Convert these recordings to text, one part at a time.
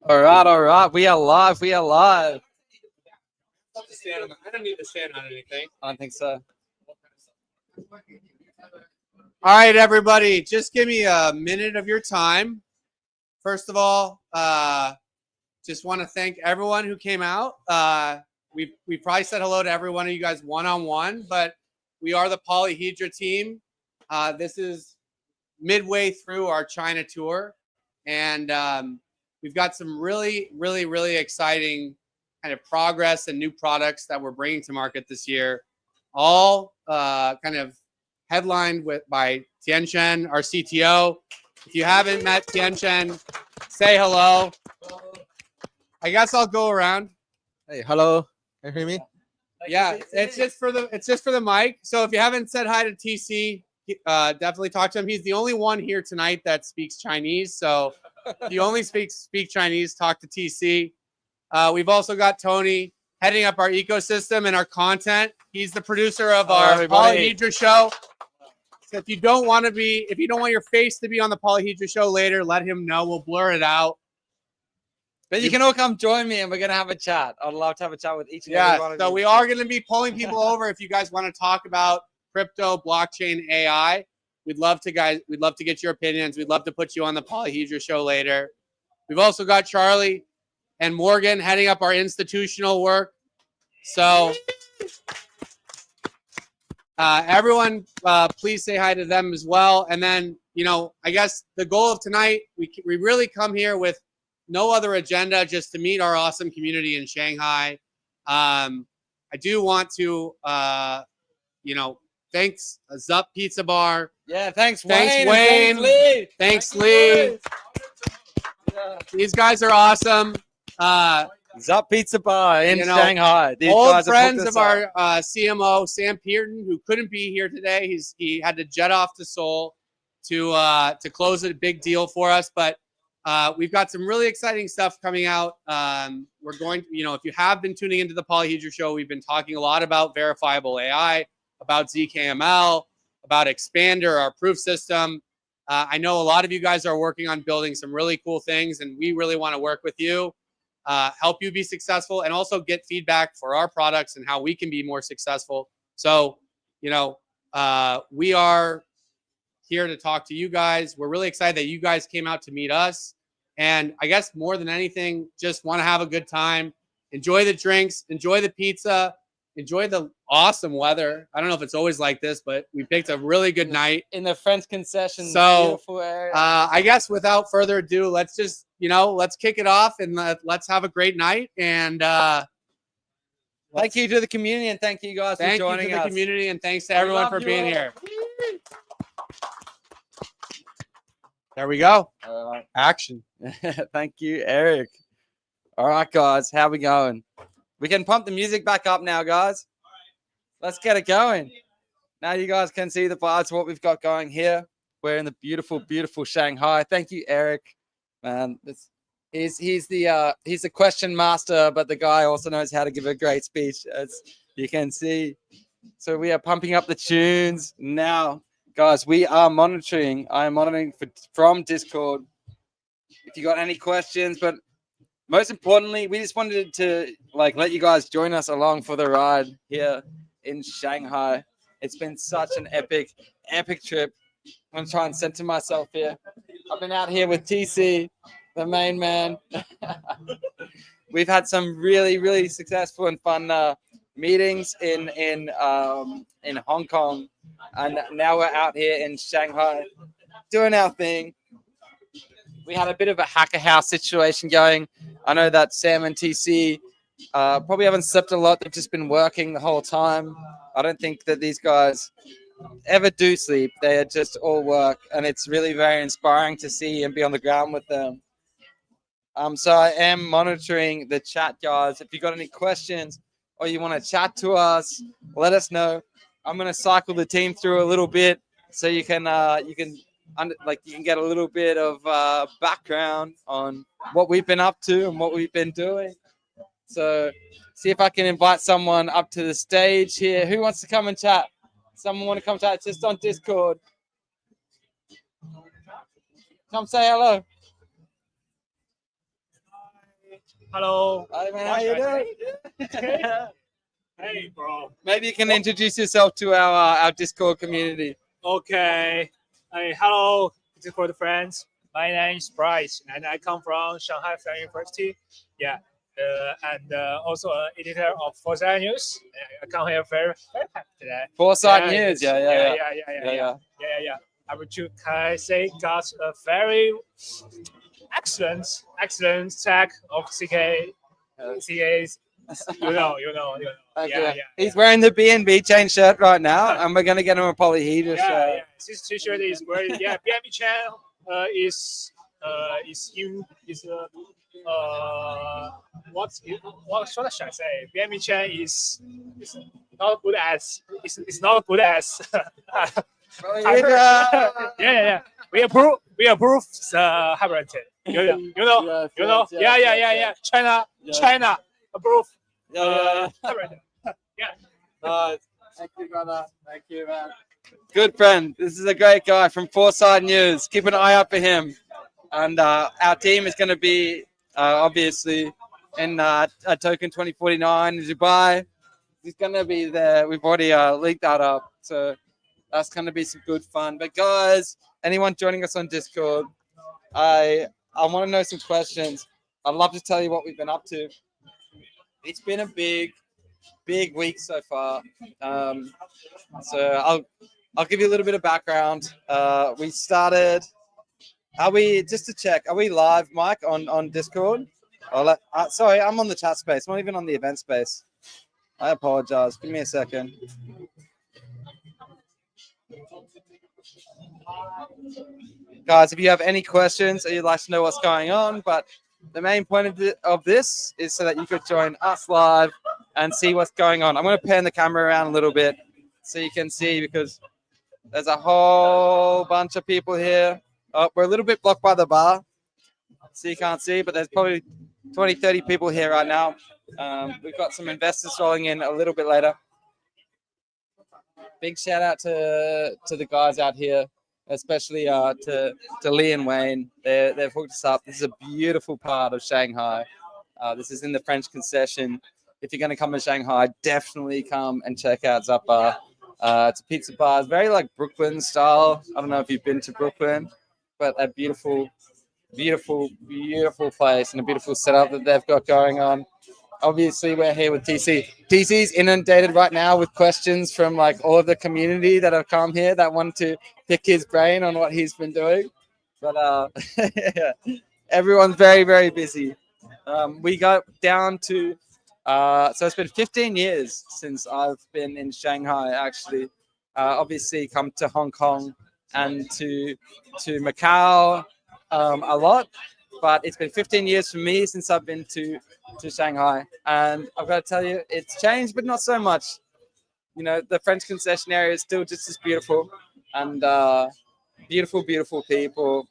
All right. We are live. I don't need to stand on anything. I don't think so. All right, everybody, just give me a minute of your time. First of all, just want to thank everyone who came out. We probably said hello to every one of you guys one-on-one, but we are the Polyhedra team. This is midway through our China tour, and we've got some really exciting kind of progress and new products that we're bringing to market this year, all kind of headlined by Tianchen, our CTO. If you haven't met Tianchen, say hello. I guess I'll go around. Hey, hello. Can you hear me? Yeah, it's just for the mic. So if you haven't said hi to TC, definitely talk to him. He's the only one here tonight that speaks Chinese. So if you only speak Chinese, talk to TC. We've also got Tony heading up our ecosystem and our content. He's the producer of our Polyhedra show. So if you don't want your face to be on the Polyhedra show later, let him know. We'll blur it out. But you can all come join me and we're going to have a chat. I'd love to have a chat with each and every one of you. So we are going to be pulling people over if you guys want to talk about crypto, blockchain, AI. We'd love to get your opinions. We'd love to put you on the Polyhedra show later. We've also got Charlie and Morgan heading up our institutional work. So everyone, please say hi to them as well. And then, I guess the goal of tonight, we really come here with no other agenda, just to meet our awesome community in Shanghai. I do want to, thanks Zup Pizza Bar. Yeah, thanks Wayne. Thanks Lee. Thanks Lee. Yeah. These guys are awesome. Zup Pizza Bar in Shanghai. These old guys friends of our CMO, Sam Pearton, who couldn't be here today. He had to jet off to Seoul to close a big deal for us, but we've got some really exciting stuff coming out. We're going to, if you have been tuning into the Polyhedra show, we've been talking a lot about verifiable AI, about ZKML, about Expander, our proof system. I know a lot of you guys are working on building some really cool things, and we really want to work with you, help you be successful, and also get feedback for our products and how we can be more successful. So, we are here to talk to you guys. We're really excited that you guys came out to meet us. And I guess more than anything, just want to have a good time. Enjoy the drinks, enjoy the pizza, enjoy the awesome weather. I don't know if it's always like this, but we picked a really good night. In the French concession, so, beautiful area. I guess without further ado, let's just, let's kick it off and let's have a great night. And thank you to the community and thank you guys for joining us. Thank you to the community and thanks to everyone for being here. There we go. Action. Thank you, Eric. All right, guys. How we going? We can pump the music back up now, guys. Let's get it going. Now you guys can see the vibes of what we've got going here. We're in the beautiful Shanghai. Thank you, Eric. Man, he's the question master, but the guy also knows how to give a great speech, as you can see. So we are pumping up the tunes now. Guys, we are monitoring. I am monitoring from Discord. If you got any questions, but most importantly, we just wanted to let you guys join us along for the ride here in Shanghai. It's been such an epic trip. I'm gonna try and center myself here. I've been out here with TC, the main man. We've had some really successful and fun meetings in Hong Kong, and now we're out here in Shanghai doing our thing. We had a bit of a hacker house situation going. I know that Sam and TC probably haven't slept a lot. They've just been working the whole time. I don't think that these guys ever do sleep. They are just all work, and it's really very inspiring to see and be on the ground with them. So I am monitoring the chat, guys. If you got any questions or you want to chat to us, let us know. I'm gonna cycle the team through a little bit so you can get a little bit of background on what we've been up to and what we've been doing. So see if I can invite someone up to the stage here. Who wants to come and chat? Someone want to come chat just on Discord? Come say hello. Hello. Hi, man. How you doing? Hey, bro. Maybe you can introduce yourself to our Discord community. Okay. Hey, hello, Discord friends. My name is Bryce, and I come from Shanghai University. Yeah. And also an editor of Foresight News. I come here very happy today. Foresight News. Yeah. Yeah. I would you can I say got a very excellent tag of CK's. You know. Okay. He's wearing the B&B chain shirt right now, and we're gonna get him a polyhedra shirt. Yeah. This T-shirt is great. Yeah, BMB channel is what should I say? BMB channel is not good as it's not good as. Polyhedra. Yeah. We approve the hybrid. You know. Yeah. China approve. Hybrid. Yeah. Thank you, brother. Thank you, man. Good friend. This is a great guy from Foresight News. Keep an eye out for him. And our team is going to be obviously in Token 2049 in Dubai. He's going to be there. We've already leaked that up. So that's going to be some good fun. But guys, anyone joining us on Discord, I want to know some questions. I'd love to tell you what we've been up to. It's been a big week so far. So I'll give you a little bit of background. We started. Are we just to check? Are we live, Mike, on Discord? Sorry, I'm on the chat space. I'm not even on the event space. I apologize. Give me a second. Guys, if you have any questions or you'd like to know what's going on, but the main point of this is so that you could join us live and see what's going on. I'm going to pan the camera around a little bit so you can see because there's a whole bunch of people here. Oh, we're a little bit blocked by the bar, so you can't see, but there's probably 20, 30 people here right now. We've got some investors rolling in a little bit later. Big shout out to the guys out here, especially to Lee and Wayne. They've hooked us up. This is a beautiful part of Shanghai. This is in the French concession. If you're going to come to Shanghai, definitely come and check out Zappa. It's a pizza bar. It's very like Brooklyn style. I don't know if you've been to Brooklyn, but a beautiful place and a beautiful setup that they've got going on. Obviously, we're here with TC. TC's inundated right now with questions from like all of the community that have come here that want to pick his brain on what he's been doing. But yeah, everyone's very busy. We got down to so it's been 15 years since I've been in Shanghai. Actually, obviously come to Hong Kong and to Macau a lot. But it's been 15 years for me since I've been to Shanghai. And I've got to tell you, it's changed, but not so much. You know, the French concession area is still just as beautiful and beautiful people,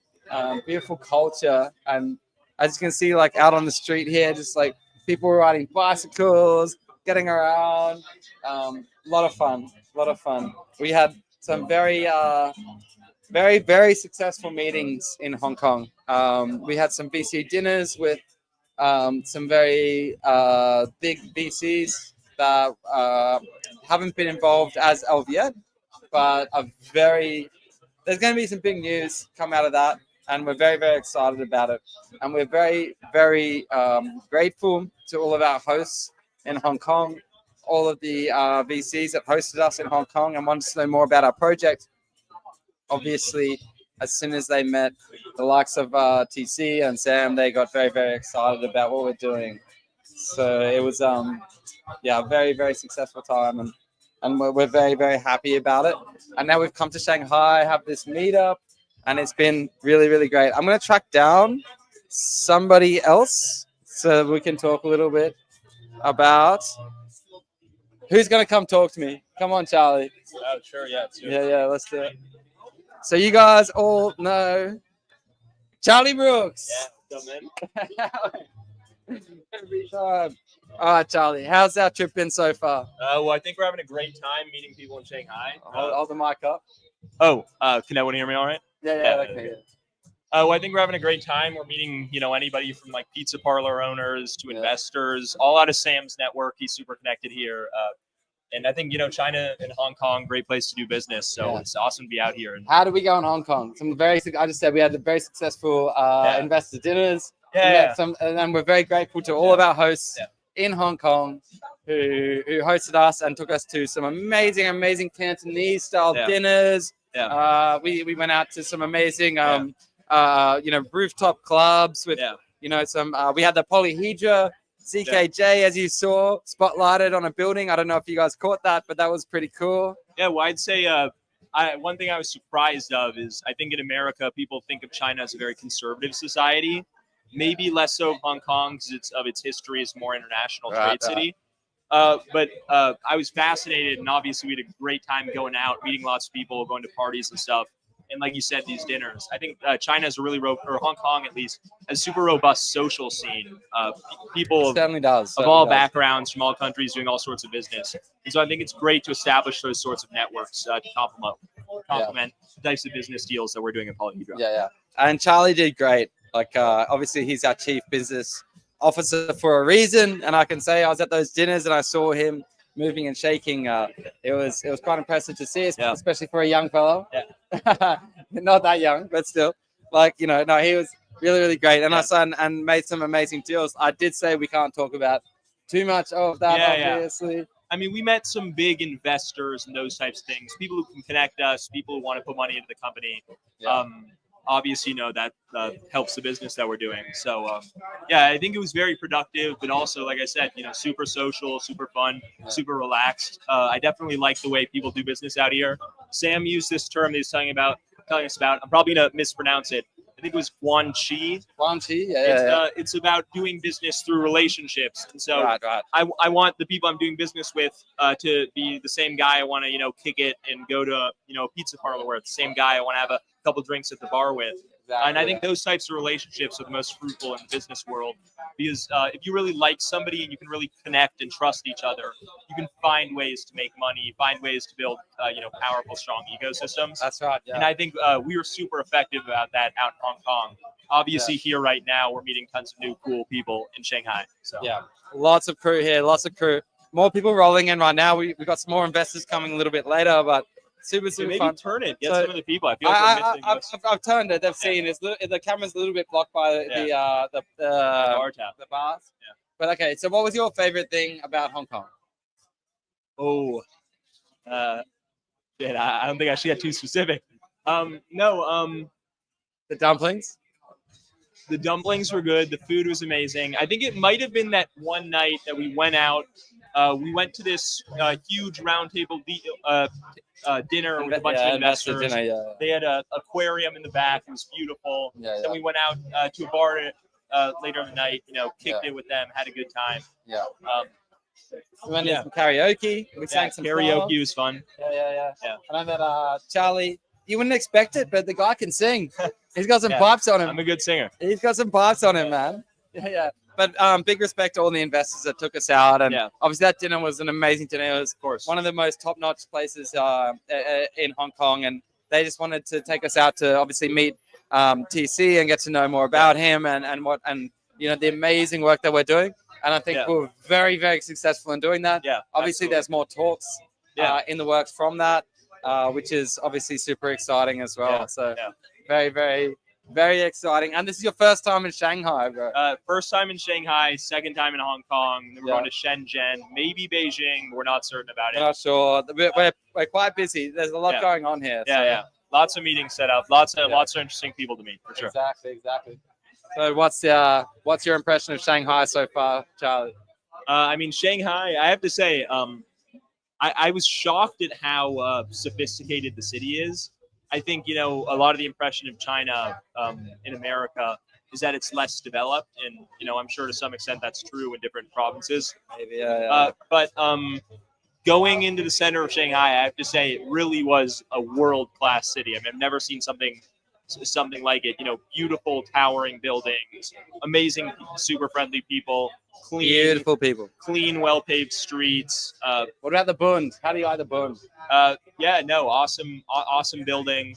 beautiful culture. And as you can see, like out on the street here, just like people riding bicycles, getting around. A lot of fun. We had some very successful meetings in Hong Kong. We had some VC dinners with some very big VCs that haven't been involved as of yet, but there's going to be some big news come out of that, and we're very excited about it. And we're very grateful to all of our hosts in Hong Kong, all of the VCs that hosted us in Hong Kong and wanted to know more about our project. Obviously, as soon as they met the likes of TC and Sam, they got very excited about what we're doing. So it was a very successful time, and we're very happy about it. And now we've come to Shanghai, have this meetup, and it's been really great. I'm going to track down somebody else so we can talk a little bit about who's going to come talk to me. Come on, Charlie. Oh, sure, yeah. Yeah, let's do it. So you guys all know Charlie Brooks. Yeah, what's up, man? Every time. All right, Charlie. How's our trip been so far? Well, I think we're having a great time meeting people in Shanghai. Hold the mic up. Can everyone hear me all right? Yeah. Okay. Yeah. Well, I think we're having a great time. We're meeting, anybody from like pizza parlor owners to investors, all out of Sam's network. He's super connected here. And I think, China and Hong Kong, great place to do business. So it's awesome to be out here. And How do we go in Hong Kong? I just said we had very successful investor dinners. And we're very grateful to all of our hosts in Hong Kong who hosted us and took us to some amazing Cantonese style dinners. We went out to some amazing rooftop clubs with some we had the polyhedra CKJ as you saw spotlighted on a building. I don't know if you guys caught that, but that was pretty cool. Yeah, well, I'd say one thing I was surprised of is I think in America people think of China as a very conservative society, maybe less so of Hong Kong because its history is more international trade city. But I was fascinated, and obviously we had a great time going out, meeting lots of people, going to parties and stuff. And like you said, these dinners. I think China is or Hong Kong at least, has a super robust social scene. People of all backgrounds from all countries doing all sorts of business. And so I think it's great to establish those sorts of networks to complement the types of business deals that we're doing at Polyhedra. Yeah. And Charlie did great. Like obviously he's our chief business officer for a reason, and I can say I was at those dinners and I saw him moving and shaking. It was quite impressive to see, especially for a young fellow. Not that young, but still, he was really great. And I saw and made some amazing deals. I did say we can't talk about too much of that, obviously. I mean, we met some big investors and those types of things. People who can connect us, people who want to put money into the company. Obviously, that helps the business that we're doing. So, I think it was very productive, but also, like I said, super social, super fun, super relaxed. I definitely like the way people do business out here. Sam used this term that he's telling us about. I'm probably going to mispronounce it. I think it was guanxi. It's about doing business through relationships. And so I want the people I'm doing business with to be the same guy I want to, kick it and go to, a pizza parlor with, the same guy I want to have a couple drinks at the bar with. And I think those types of relationships are the most fruitful in the business world, because if you really like somebody and you can really connect and trust each other, you can find ways to make money, find ways to build, powerful, strong ecosystems. That's right. Yeah. And I think we were super effective about that out in Hong Kong. Obviously, here right now, we're meeting tons of new cool people in Shanghai. So lots of crew here, More people rolling in right now. We've got some more investors coming a little bit later, but super maybe fun. Turn it. Get some of the people. I feel like we're missing. I've turned it. They've seen it. The camera's a little bit blocked by the bars. Yeah. But okay. So, what was your favorite thing about Hong Kong? I don't think I should get too specific. The dumplings. The dumplings were good. The food was amazing. I think it might have been that one night that we went out. We went to this huge roundtable dinner with a bunch of investors. They had an aquarium in the back. It was beautiful. Then we went out to a bar later in the night. Kicked it with them. Had a good time. We went to some karaoke. We sang some karaoke. songs. Was fun. Yeah. And I met Charlie. You wouldn't expect it, but the guy can sing. He's got some pipes on him. I'm a good singer. He's got some pipes on him, man. Yeah. But big respect to all the investors that took us out, and obviously that dinner was an amazing dinner. It was, of course, one of the most top-notch places in Hong Kong, and they just wanted to take us out to obviously meet TC and get to know more about him and the amazing work that we're doing. And I think we're very, very successful in doing that. Obviously, there's more talks in the works from that, which is obviously super exciting as well. Very, very, very exciting. And this is your first time in Shanghai, bro? First time in Shanghai, second time in Hong Kong. Then we're going to Shenzhen, maybe Beijing. We're not certain about it. We're not sure. We're quite busy. There's a lot going on here. Lots of meetings set up. Lots of interesting people to meet, for sure. Exactly. So what's your impression of Shanghai so far, Charlie? Shanghai, I have to say, I was shocked at how sophisticated the city is. I think, a lot of the impression of China in America is that it's less developed. And, I'm sure to some extent that's true in different provinces. Maybe, but going into the center of Shanghai, I have to say it really was a world-class city. I've never seen something like it. Beautiful, towering buildings, amazing, super friendly people, beautiful people, clean, well-paved streets. What about the Bund? How do you like the Bund? Awesome building.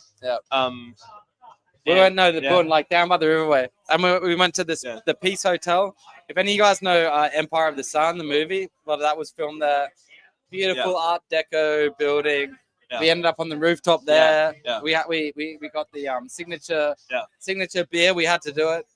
We Yeah, went the yeah. Bund, like down by the riverway, and we went to this Yeah. the Peace Hotel. If any of you guys know Empire of the Sun, the movie, a lot of that was filmed there. Beautiful Art Deco building. Yeah. We ended up on the rooftop there. Yeah. We got the signature beer. We had to do it.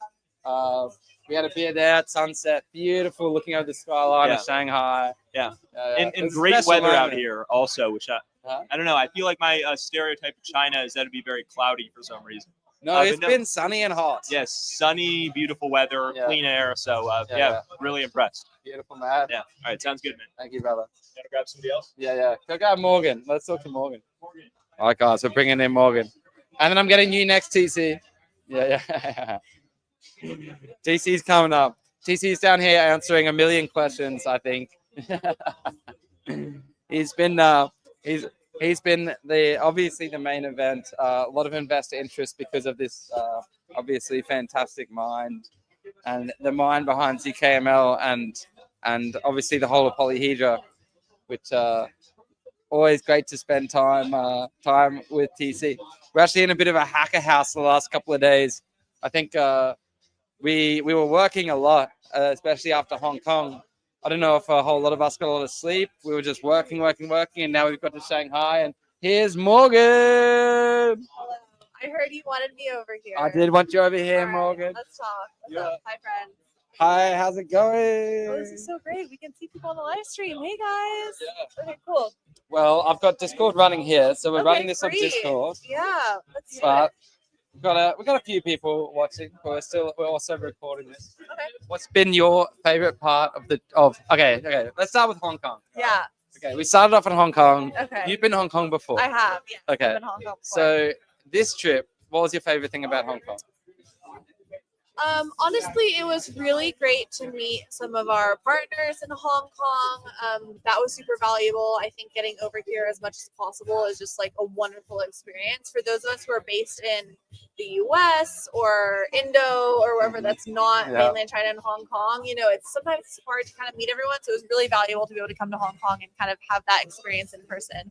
We had a beer there at sunset. Beautiful, looking over the skyline of Shanghai. Yeah. It And was a great special weather out moment. here also, which Huh? I don't know. I feel like my stereotype of China is that it'd be very cloudy for some reason. No, but it's been sunny and hot. Yes, sunny, beautiful weather, Yeah. clean air. So Yeah. really impressed. Beautiful, man. Yeah. All right, sounds good, man. Thank you, brother. Gotta grab somebody else. Yeah. Go grab Morgan. Let's talk to Morgan. All right, guys, we're bringing in Morgan. And then I'm getting you next, TC. Yeah. TC's coming up. TC's down here answering a million questions, I think. He's been obviously the main event. A lot of investor interest because of this obviously fantastic mind and the mind behind ZKML and obviously the whole of Polyhedra, which always great to spend time with TC. We're actually in a bit of a hacker house the last couple of days. I think we were working a lot, especially after Hong Kong. I don't know if a whole lot of us got a lot of sleep. We were just working, and now we've got to Shanghai. And here's Morgan. Hello. I heard you wanted me over here. I did want you over here, All right, Morgan. let's talk. What's Yeah. up? Hi, friends. Hi, how's it going? Oh, this is so great. We can see people on the live stream. Hey, guys. Yeah. Okay, cool. Well, I've got Discord running here, so we're Okay, running this on great. Discord. Yeah, let's do But it. we've got a few people watching, but we're also recording this. Okay. What's been your favorite part okay, let's start with Hong Kong. Yeah. Okay, we started off in Hong Kong. Okay. You've been to Hong Kong before. I have. Yeah. Okay. I've been in Hong Kong before. So this trip, what was your favorite thing about Hong Kong? Honestly, it was really great to meet some of our partners in Hong Kong. That was super valuable. I think getting over here as much as possible is just like a wonderful experience for those of us who are based in the US or Indo or wherever that's not mainland China and Hong Kong. You know, it's sometimes hard to kind of meet everyone. So it was really valuable to be able to come to Hong Kong and kind of have that experience in person.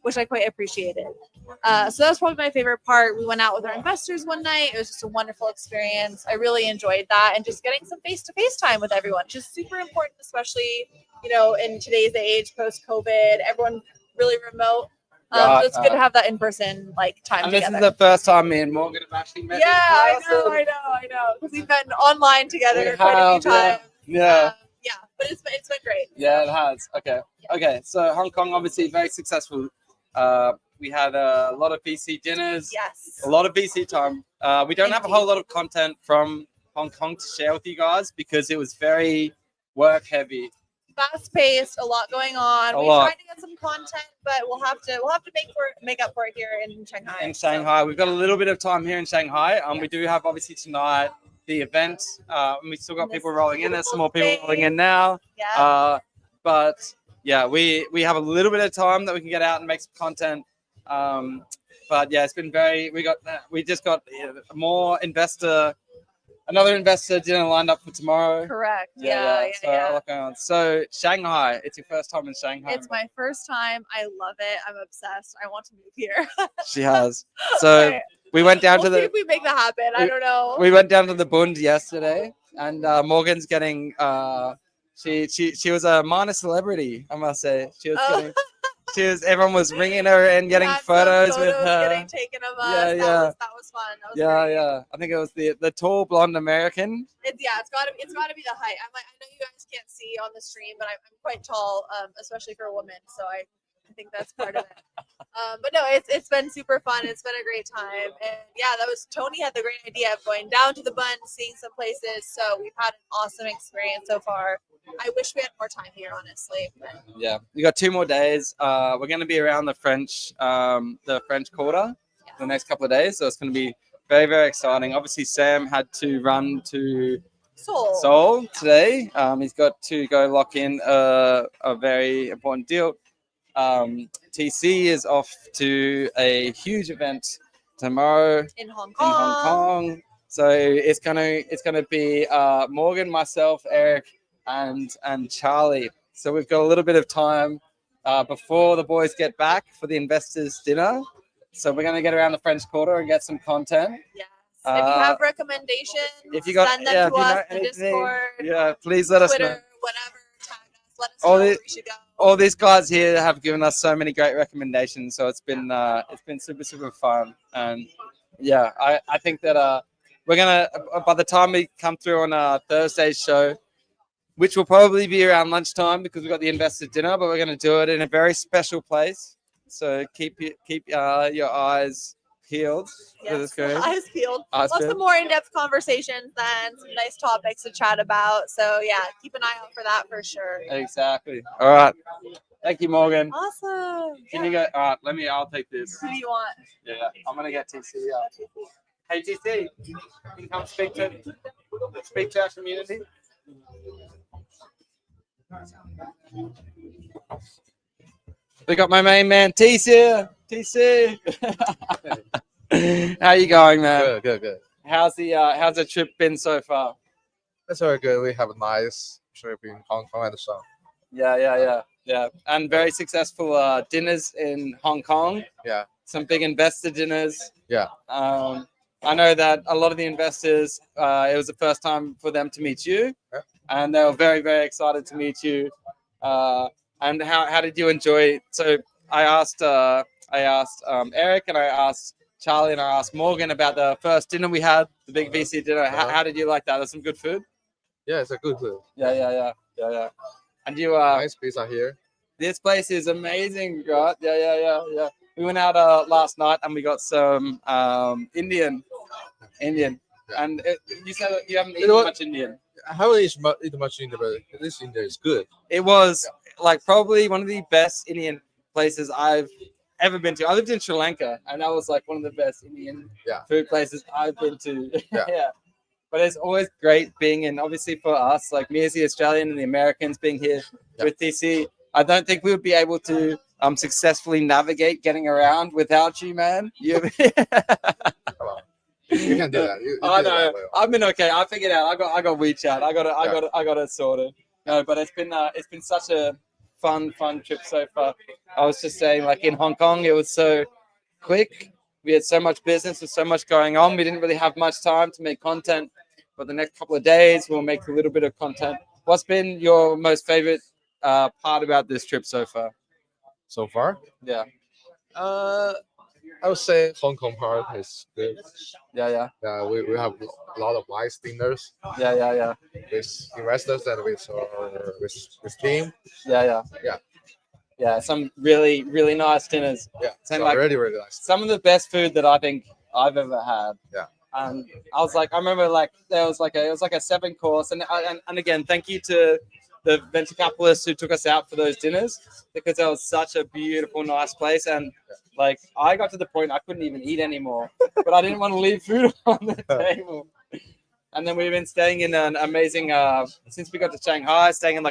Which I quite appreciated. So that was probably my favorite part. We went out with our investors one night. It was just a wonderful experience. I really enjoyed that, and just getting some face-to-face time with everyone, which is super important, especially in today's age, post-COVID, everyone really remote. So it's good to have that in-person time And together. this is the first time me and Morgan have actually met. Yeah, I in person. know. Because we've been online together We quite a have, few times. Yeah. Yeah, but it's been great. Yeah, it has. Okay. So Hong Kong, obviously very successful. We had a lot of VC dinners. Yes. A lot of VC time. We don't have a whole lot of content from Hong Kong to share with you guys because it was very work heavy. Fast paced, a lot going on. A We lot. tried to get some content, but we'll have to make up for it here in Shanghai. In Shanghai, we've got a little bit of time here in Shanghai. We do have obviously tonight the event. And we still got people rolling in. There's some more people rolling in now. Yeah. But yeah, we have a little bit of time that we can get out and make some content. But yeah, it's been we just got another investor dinner lined up for tomorrow. Correct. So Yeah. a lot going on. So Shanghai, it's your first time in Shanghai. It's my first time. I love it. I'm obsessed. I want to move here. She has. So Okay. we went down We'll to see the if we make that happen. I don't know. we went down to the Bund yesterday, and Morgan's getting she was a minor celebrity, I must say. Everyone was ringing her and getting Had some photos with her. Getting taken of us. That was fun. That was great. Yeah. I think it was the tall blonde American. It's gotta be the height. I know you guys can't see on the stream, but I'm quite tall, especially for a woman. So I think that's part of it. But no, it's been super fun. It's been a great time, and yeah, Tony had the great idea of going down to the Bund, seeing some places. So we've had an awesome experience so far. I wish we had more time here, honestly. But Yeah, we got 2 more days. We're going to be around the French Quarter the next couple of days, so it's going to be very, very exciting. Obviously, Sam had to run to Seoul today. He's got to go lock in a very important deal. TC is off to a huge event tomorrow in Hong in Hong Kong. So it's gonna be Morgan, myself, Eric, and Charlie. So we've got a little bit of time before the boys get back for the investors dinner. So we're gonna get around the French Quarter and get some content. Yes. If you Uh, have recommendations, If you got, send them yeah, to if you know us in anything, Discord, yeah, please let us Twitter, know. whatever. Tag us. Let us All know the- where we should go. All these guys here have given us so many great recommendations, so it's been super fun, and yeah, I think that we're gonna by the time we come through on Thursday's show, which will probably be around lunchtime because we've got the investor dinner, but we're going to do it in a very special place. So keep your eyes peeled for the Yes, screen. eyes peeled. Eyes Lots peeled. of more in-depth conversations and some nice topics to chat about. So yeah, keep an eye out for that for sure. Exactly. All right. Thank you, Morgan. Awesome. Can you go? All right. I'll take this. Who do you want? Yeah. I'm gonna get TC. Hey, TC. Can you come speak to our community? We got my main man, TC. TC. How you going, man? Good. How's the trip been so far? That's very good. We have a nice trip in Hong Kong and so. Yeah. And very successful dinners in Hong Kong. Yeah. Some big investor dinners. Yeah. I know that a lot of the investors, it was the first time for them to meet you, Yeah. and they were very, very excited to meet you. And how did you enjoy? So I asked Eric, and I asked Charlie, and I asked Morgan about the first dinner we had, the big VC dinner. How did you like that? There's some good food. Yeah, it's a good food. Yeah. And you Nice pizza here. this place is amazing, right? Yeah. We went out last night and we got some Indian. Yeah. And you said that you haven't You eaten know what? much Indian. I haven't eaten much India, but this India is good. It was like probably one of the best Indian places I've ever been to. I lived in Sri Lanka, and that was like one of the best Indian food places I've been to. Yeah. But it's always great being in, obviously for us, like me as the Australian and the Americans being here with DC. I don't think we would be able to successfully navigate getting around without you, man. You You can do that. You I did know. that well. I've been okay. I figured out. I got WeChat. I got it sorted. No, but it's been such a fun trip so far. I was just saying, like in Hong Kong, it was so quick. We had so much business and so much going on. We didn't really have much time to make content. But the next couple of days, we'll make a little bit of content. What's been your most favorite part about this trip so far? So far, Yeah. I would say Hong Kong part is good. Yeah. Yeah, we have a lot of nice dinners Yeah. with investors and with team. Yeah. Yeah, some really, really nice dinners. Yeah, Same so like really nice. some of the best food that I think I've ever had. Yeah. And I was like, I remember like it was like a 7-course, and again, thank you to the venture capitalists who took us out for those dinners because that was such a beautiful, nice place. And like I got to the point I couldn't even eat anymore, but I didn't want to leave food on the table. And then we've been staying in an amazing since we got to Shanghai, staying in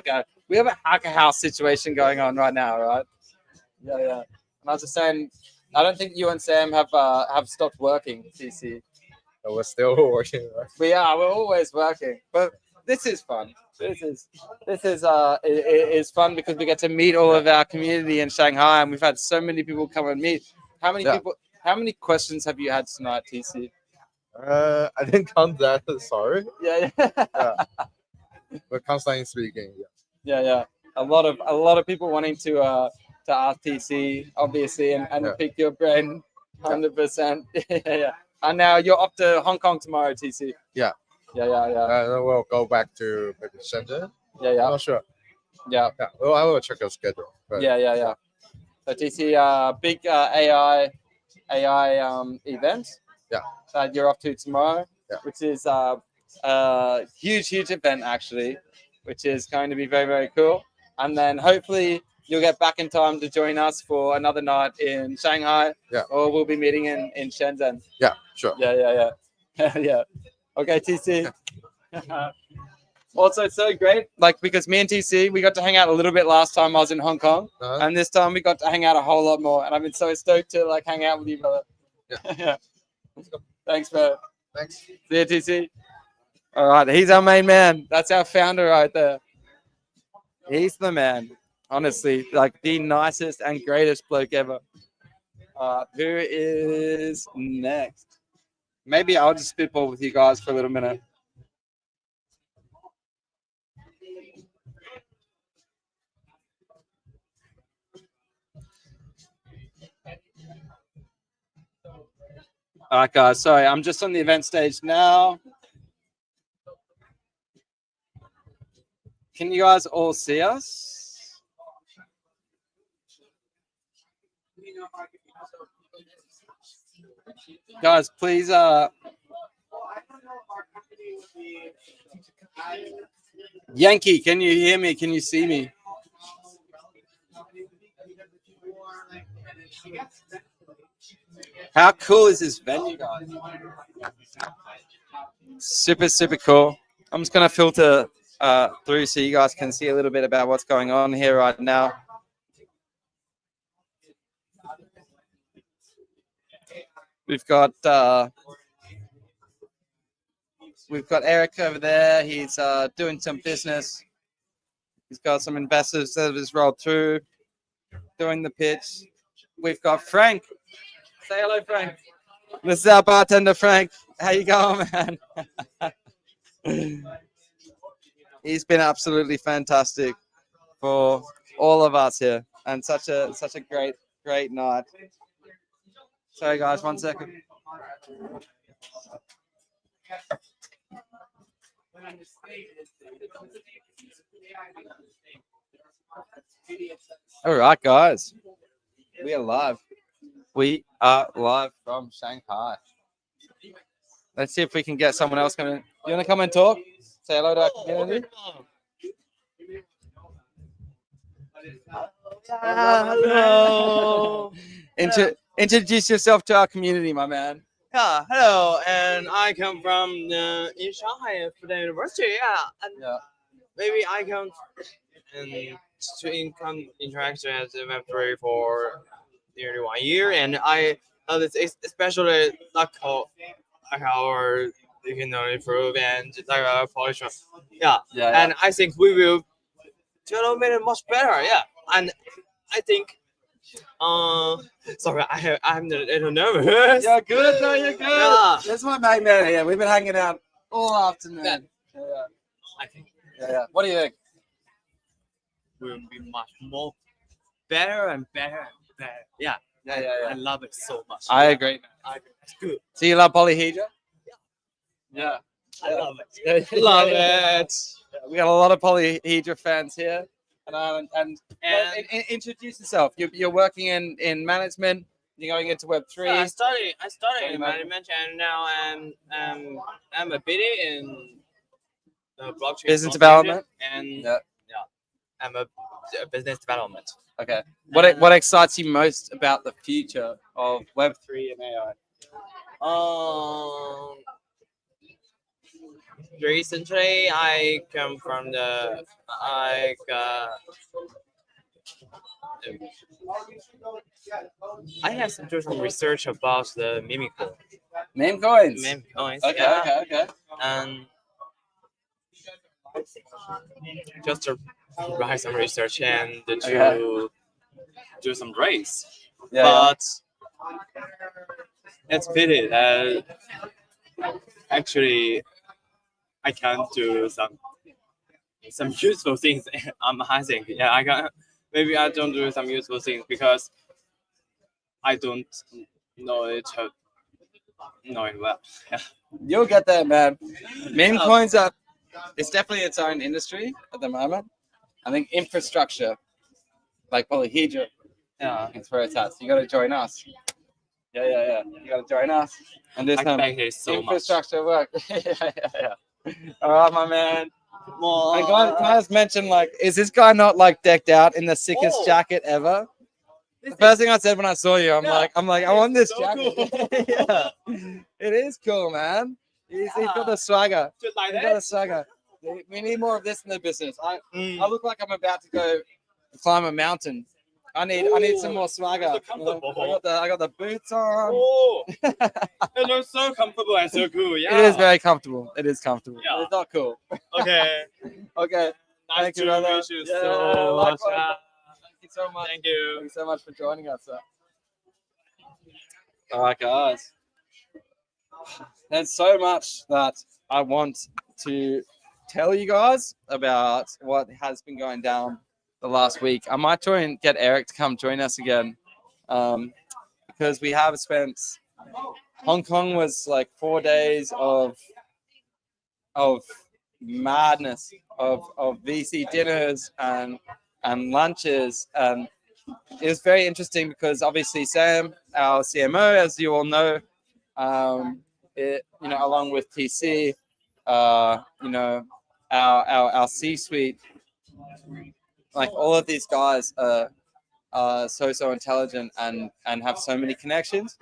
we have a hacker house situation going on right now, right? Yeah. And I was just saying, I don't think you and Sam have stopped working, CC. So we're still working. Right? We're always working, but this is fun. This is fun because we get to meet all of our community in Shanghai, and we've had so many people come and meet. How many people? How many questions have you had tonight, TC? I didn't count that. Sorry. Yeah. We're constantly speaking. Yeah. A lot of people wanting to ask TC, obviously, and pick your brain, 100%. Yeah. And now you're off to Hong Kong tomorrow, TC. Yeah. Yeah. Then we'll go back to maybe Shenzhen. Yeah. I'm not sure. Yeah. Well, I will check your schedule. But Yeah. So TC, big AI event. Yeah. That you're off to tomorrow. Yeah. Which is a huge event actually, which is going to be very, very cool. And then hopefully you'll get back in time to join us for another night in Shanghai. Yeah. Or we'll be meeting in Shenzhen. Yeah, sure. Yeah. Yeah. Okay, TC. Also, it's so great, like because me and TC, we got to hang out a little bit last time I was in Hong Kong, and this time we got to hang out a whole lot more. And I've been so stoked to like hang out with you, brother. Yeah. Thanks, bro. Thanks. See you, TC. All right, he's our main man. That's our founder right there. He's the man. Honestly, like the nicest and greatest bloke ever. Who is next? Maybe I'll just spitball with you guys for a little minute. All right, guys. Sorry, I'm just on the event stage now. Can you guys all see us? Guys, please Yankee, can you hear me? Can you see me? How cool is this venue, guys? Super, super cool. I'm just gonna filter through so you guys can see a little bit about what's going on here right now. We've got Eric over there. He's doing some business. He's got some investors that have just rolled through, doing the pitch. We've got Frank. Say hello, Frank. This is our bartender, Frank. How you going, man? He's been absolutely fantastic for all of us here, and such a great night. Sorry, guys, 1 second. All right, guys, we are live. We are live from Shanghai. Let's see if we can get someone else coming in. You want to come and talk? Say hello to our community. Hello. Introduce yourself to our community, my man. Yeah, hello. And I come from in Shanghai for the university. Yeah, and maybe I come and to interact with Web3 for nearly 1 year, and I especially like our you can improve and like our polish. Yeah, and I think we will develop it much better. Yeah, and I think. Sorry, I'm a little nervous. You're good, no, you're good. Yeah. That's my mate man here. We've been hanging out all afternoon. Yeah. I think. Yeah. What do you think? Will be much more better and better and better. Yeah. I love it so much. I agree. It's good. So you love polyhedra? Yeah. I love it. Love it. We got a lot of polyhedra fans here. And introduce yourself. You're working in management. You're going into Web3. Yeah, I studied in management, and now I'm a BD in blockchain business development. And I'm a business development. Okay. What excites you most about the future of Web3 and AI? Recently, I come from the I have to do some research about the meme coin. Meme coins. Meme coins. Okay. And just to write some research and to do some race. But it's pity that actually I can't do some useful things. I think I can. Maybe I don't do some useful things because I don't know it well. Yeah. You'll get there, man. Meme coins are. It's definitely its own industry at the moment. I think infrastructure, like polyhedra, it's where it's at. So you got to join us. Yeah. You got to join us and do some infrastructure work. Yeah. All right, my man. And can I just mention, like, is this guy not like decked out in the sickest jacket ever? The first thing I said when I saw you, I'm like, I want this jacket. Cool. It is cool, man. He's got the swagger. He's got the swagger. We need more of this in the business. I look like I'm about to go climb a mountain. I need some more swagger. I got the boots on. Oh, it looks so comfortable and so cool. Yeah, it is very comfortable. It is comfortable. Yeah. It's not cool. Okay. Okay. Nice Thank you, brother. Thank you so much. Thank you so much. Thank you. Thank you so much for joining us, sir. All right, guys. There's so much that I want to tell you guys about what has been going down the last week. I might try and get Eric to come join us again, because we have spent. Hong Kong was like 4 days of madness, of VC dinners and lunches, and it was very interesting because obviously Sam, our CMO, as you all know, along with TC, our C-suite, like all of these guys are so intelligent and have so many connections.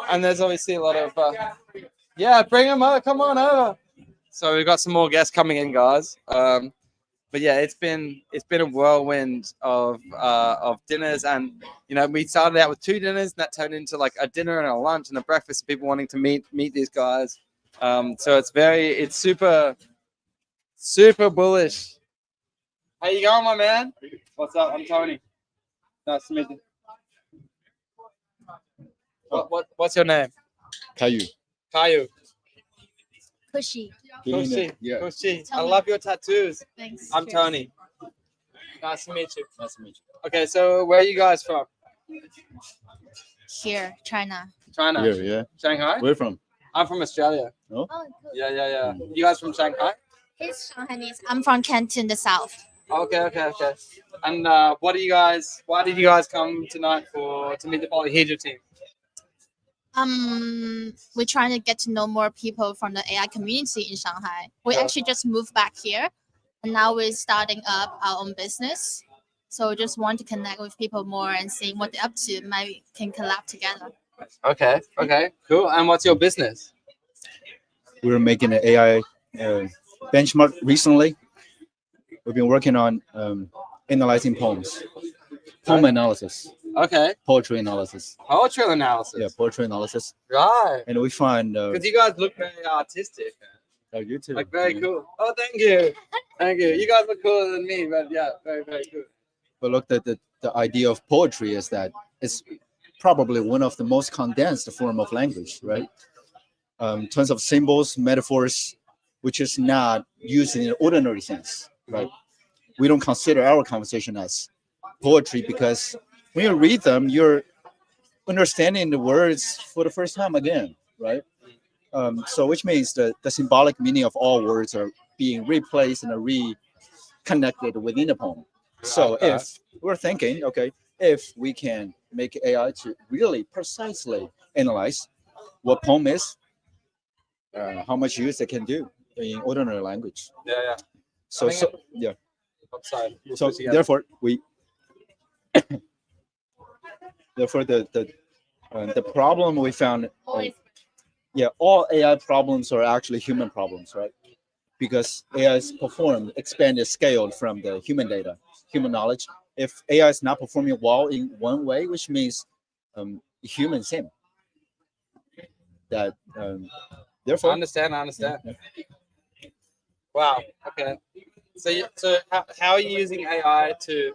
And there's obviously a lot of bring them over, come on over. So we've got some more guests coming in, guys. But yeah, it's been a whirlwind of dinners, and we started out with 2 dinners, and that turned into like a dinner and a lunch and a breakfast. People wanting to meet these guys. So it's super bullish. How you going, my man? What's up? I'm Tony. Nice to meet you. What's your name? Caillou. Pushy. Yeah. Pushy. I love your tattoos. Thanks. I'm Cheers. Tony. Nice to meet you. Nice to meet you. Okay, so where are you guys from? Here, China. China. Here, yeah. Shanghai? Where from? I'm from Australia. Oh, cool. Yeah. You guys from Shanghai? He's Shanghainese. I'm from Canton, the south. Okay. And why did you guys come tonight to meet the Polyhedra team? We're trying to get to know more people from the AI community in Shanghai. We actually just moved back here, and now we're starting up our own business. So we just want to connect with people more and see what they're up to. Maybe can collab together. Okay, cool. And what's your business? We're making an AI benchmark recently. We've been working on analyzing poems, poem analysis. Okay. Poetry analysis. Poetry analysis. Yeah, poetry analysis. Right. And we find. Because you guys look very artistic. Oh, you too. Like very cool. Oh, thank you. You guys look cooler than me, but yeah, very cool. But look, the idea of poetry is that it's probably one of the most condensed form of language, right? Tons of symbols, metaphors, which is not used in an ordinary sense, right? We don't consider our conversation as poetry because when you read them, you're understanding the words for the first time again, right? So which means the symbolic meaning of all words are being replaced and reconnected within the poem. So if we're thinking, okay, if we can make AI to really precisely analyze what poem is, how much use it can do in ordinary language. Yeah. So yeah. Outside. So therefore the problem we found, all AI problems are actually human problems, right? Because AI is performed, expanded, scaled from the human data, human knowledge. If AI is not performing well in one way, which means human same. That therefore. I understand. Yeah. Wow. Okay. So how are you using AI to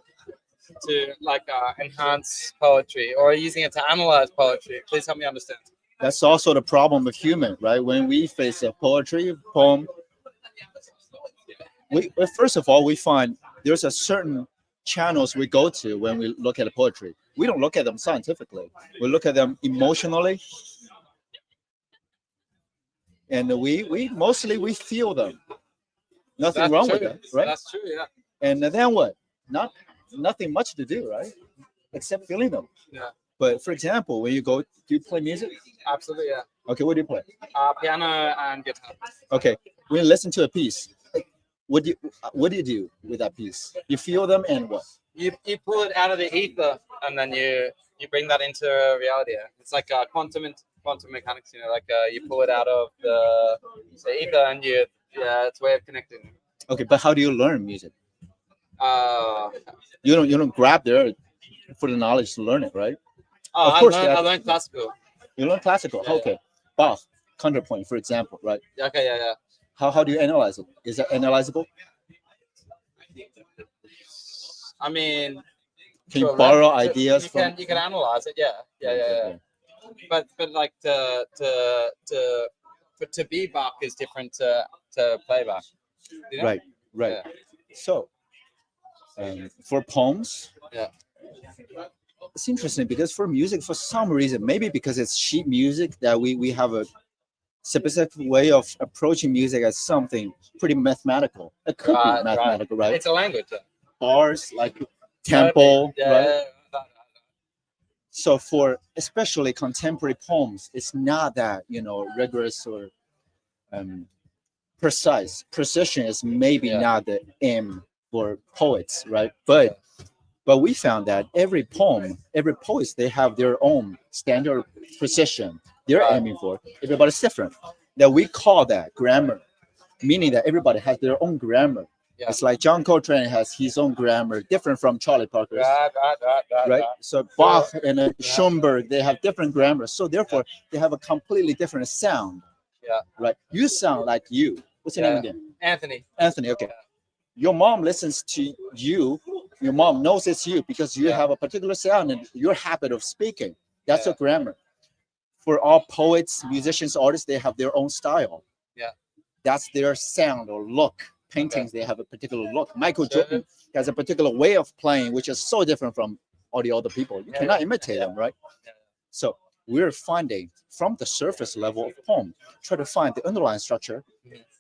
enhance poetry, or are you using it to analyze poetry? Please help me understand. That's also the problem with human, right? When we face a poetry poem, first of all, we find there's a certain channels we go to when we look at a poetry. We don't look at them scientifically. We look at them emotionally. And we mostly feel them. Nothing wrong with that, right? That's true, yeah. And then what? Nothing much to do, right? Except feeling them. Yeah. But for example, when you go, do you play music? Absolutely, yeah. Okay, what do you play? Piano and guitar. Okay, when you listen to a piece, what do you do with that piece? You feel them and what? You pull it out of the ether, and then you bring that into reality. It's like quantum mechanics, you pull it out of the ether, and it's a way of connecting. Okay, but how do you learn music? You don't grab there for the knowledge to learn it, right? Of course, I learned classical. You learn classical. Yeah, okay, Bach, counterpoint, for example, right? Okay, yeah. How do you analyze it? Is it analyzable? I mean, can you borrow ideas you can analyze it, yeah. but like to be Bach is different to play Bach. You know? Right, right. Yeah. So for poems, Yeah. it's interesting because for music, for some reason, maybe because it's sheet music, that we have a specific way of approaching music as something pretty mathematical. It could be Right, mathematical, right? It's a language. Bars like tempo, Yeah, right? yeah, yeah. So for especially contemporary poems, it's not that rigorous or precise. Precision is maybe Yeah. not the aim for poets, right? But we found that every poem, every poet, they have their own standard precision they're Right. aiming for. Everybody's different. That we call that grammar, meaning that everybody has their own grammar. Yeah. It's like John Coltrane has his own grammar, different from Charlie Parker's. Right? So Bach and Schoenberg, they have different grammars. So therefore, they have a completely different sound. Yeah. Right? You sound like you. What's your name again? Anthony. Anthony. Okay. Your mom listens to you. Your mom knows it's you because you have a particular sound and your habit of speaking. That's your grammar. For all poets, musicians, artists, they have their own style. Yeah. That's their sound or look. Paintings, they have a particular look. Michael Jordan has a particular way of playing, which is so different from all the other people. You cannot imitate them, right? So we're finding from the surface level of poem, try to find the underlying structure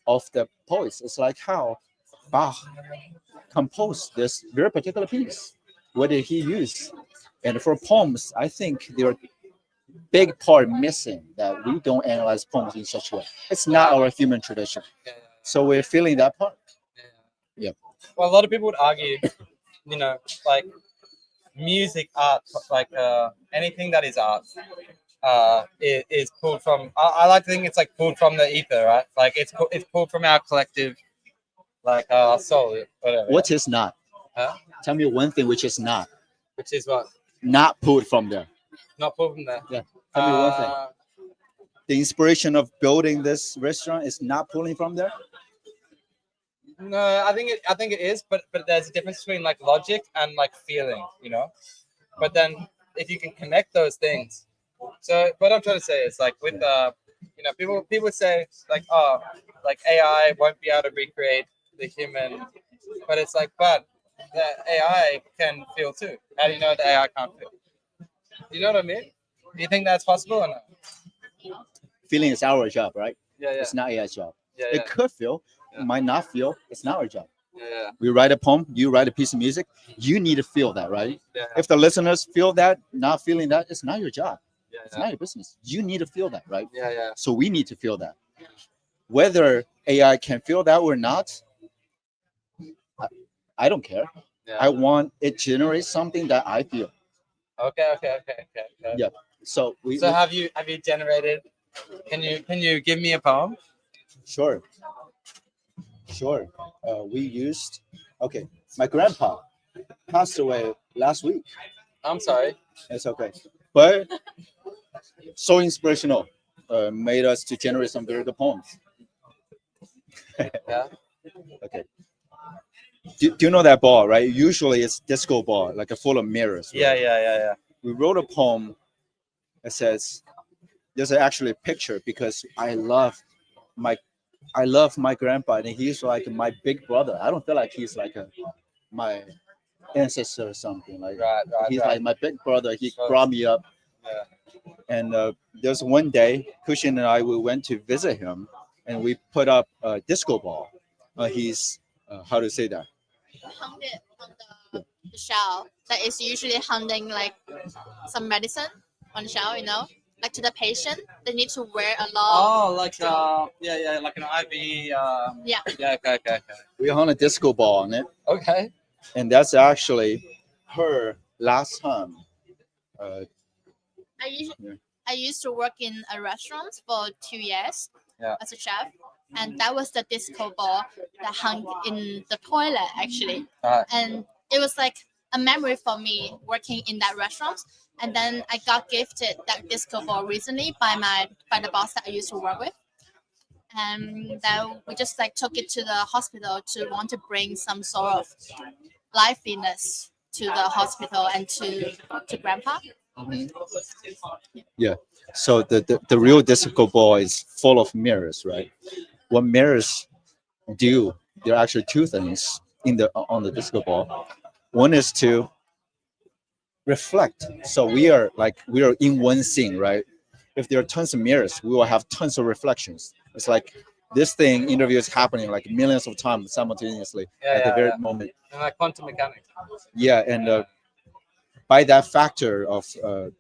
of the poets. It's like how Bach composed this very particular piece. What did he use? And for poems, I think there are big part missing that we don't analyze poems in such a way. It's not our human tradition. So we're feeling that part. Yeah. Well, a lot of people would argue, like music, art, like anything that is art, is pulled from. I like to think it's like pulled from the ether, right? Like it's pulled from our collective, like our soul, whatever. What is not? Huh? Tell me one thing which is not. Which is what? Not pulled from there. Not pulled from there. Yeah. Tell me one thing. The inspiration of building this restaurant is not pulling from there. No, I think it is, but there's a difference between like logic and like feeling, But then if you can connect those things, so what I'm trying to say is like with people say like, oh, like AI won't be able to recreate the human, but it's like, but the AI can feel too. How do you know the AI can't feel? You know what I mean? Do you think that's possible or not? Feeling is our job, right? Yeah. It's not AI's job. Yeah. It could feel, it might not feel. It's not our job. Yeah. We write a poem, you write a piece of music, you need to feel that, right? Yeah. If the listeners feel that, not feeling that, it's not your job. Yeah. It's not your business. You need to feel that, right? Yeah. So we need to feel that. Whether AI can feel that or not, I don't care. Yeah. I want it to generate something that I feel. Okay. Yeah. So have you generated? Can you give me a poem? Sure. We used. Okay. My grandpa passed away last week. I'm sorry. It's okay, but so inspirational. Made us to generate some very good poems. Yeah. Okay. Do you know that ball, right? Usually it's disco ball, like a full of mirrors. Right? Yeah. We wrote a poem that says, there's actually a picture because I love my grandpa and he's like my big brother. I don't feel like he's like my ancestor or something. Like he's like my big brother. He brought me up. Yeah. And there's one day, Kushin and I, we went to visit him and we put up a disco ball. He's how to say that? Hung it on the shelf that is usually hanging like some medicine on the shelf, like to the patient. They need to wear a lot. Oh, like like an IV. Yeah. Yeah. Okay. We hung a disco ball on it, Okay. and that's actually her last time. I used to work in a restaurant for 2 years as a chef, and that was the disco ball that hung in the toilet actually. And it was like a memory for me working in that restaurant. And then I got gifted that disco ball recently by the boss that I used to work with. And then we just like took it to the hospital to want to bring some sort of liveliness to the hospital and to grandpa. Yeah. So the real disco ball is full of mirrors, right? What mirrors do? There are actually two things in the on the disco ball. One is to reflect. So we are in one scene, right? If there are tons of mirrors, we will have tons of reflections. It's like this thing interview is happening like millions of times simultaneously at the very moment. And like quantum mechanics. Yeah, and by that factor of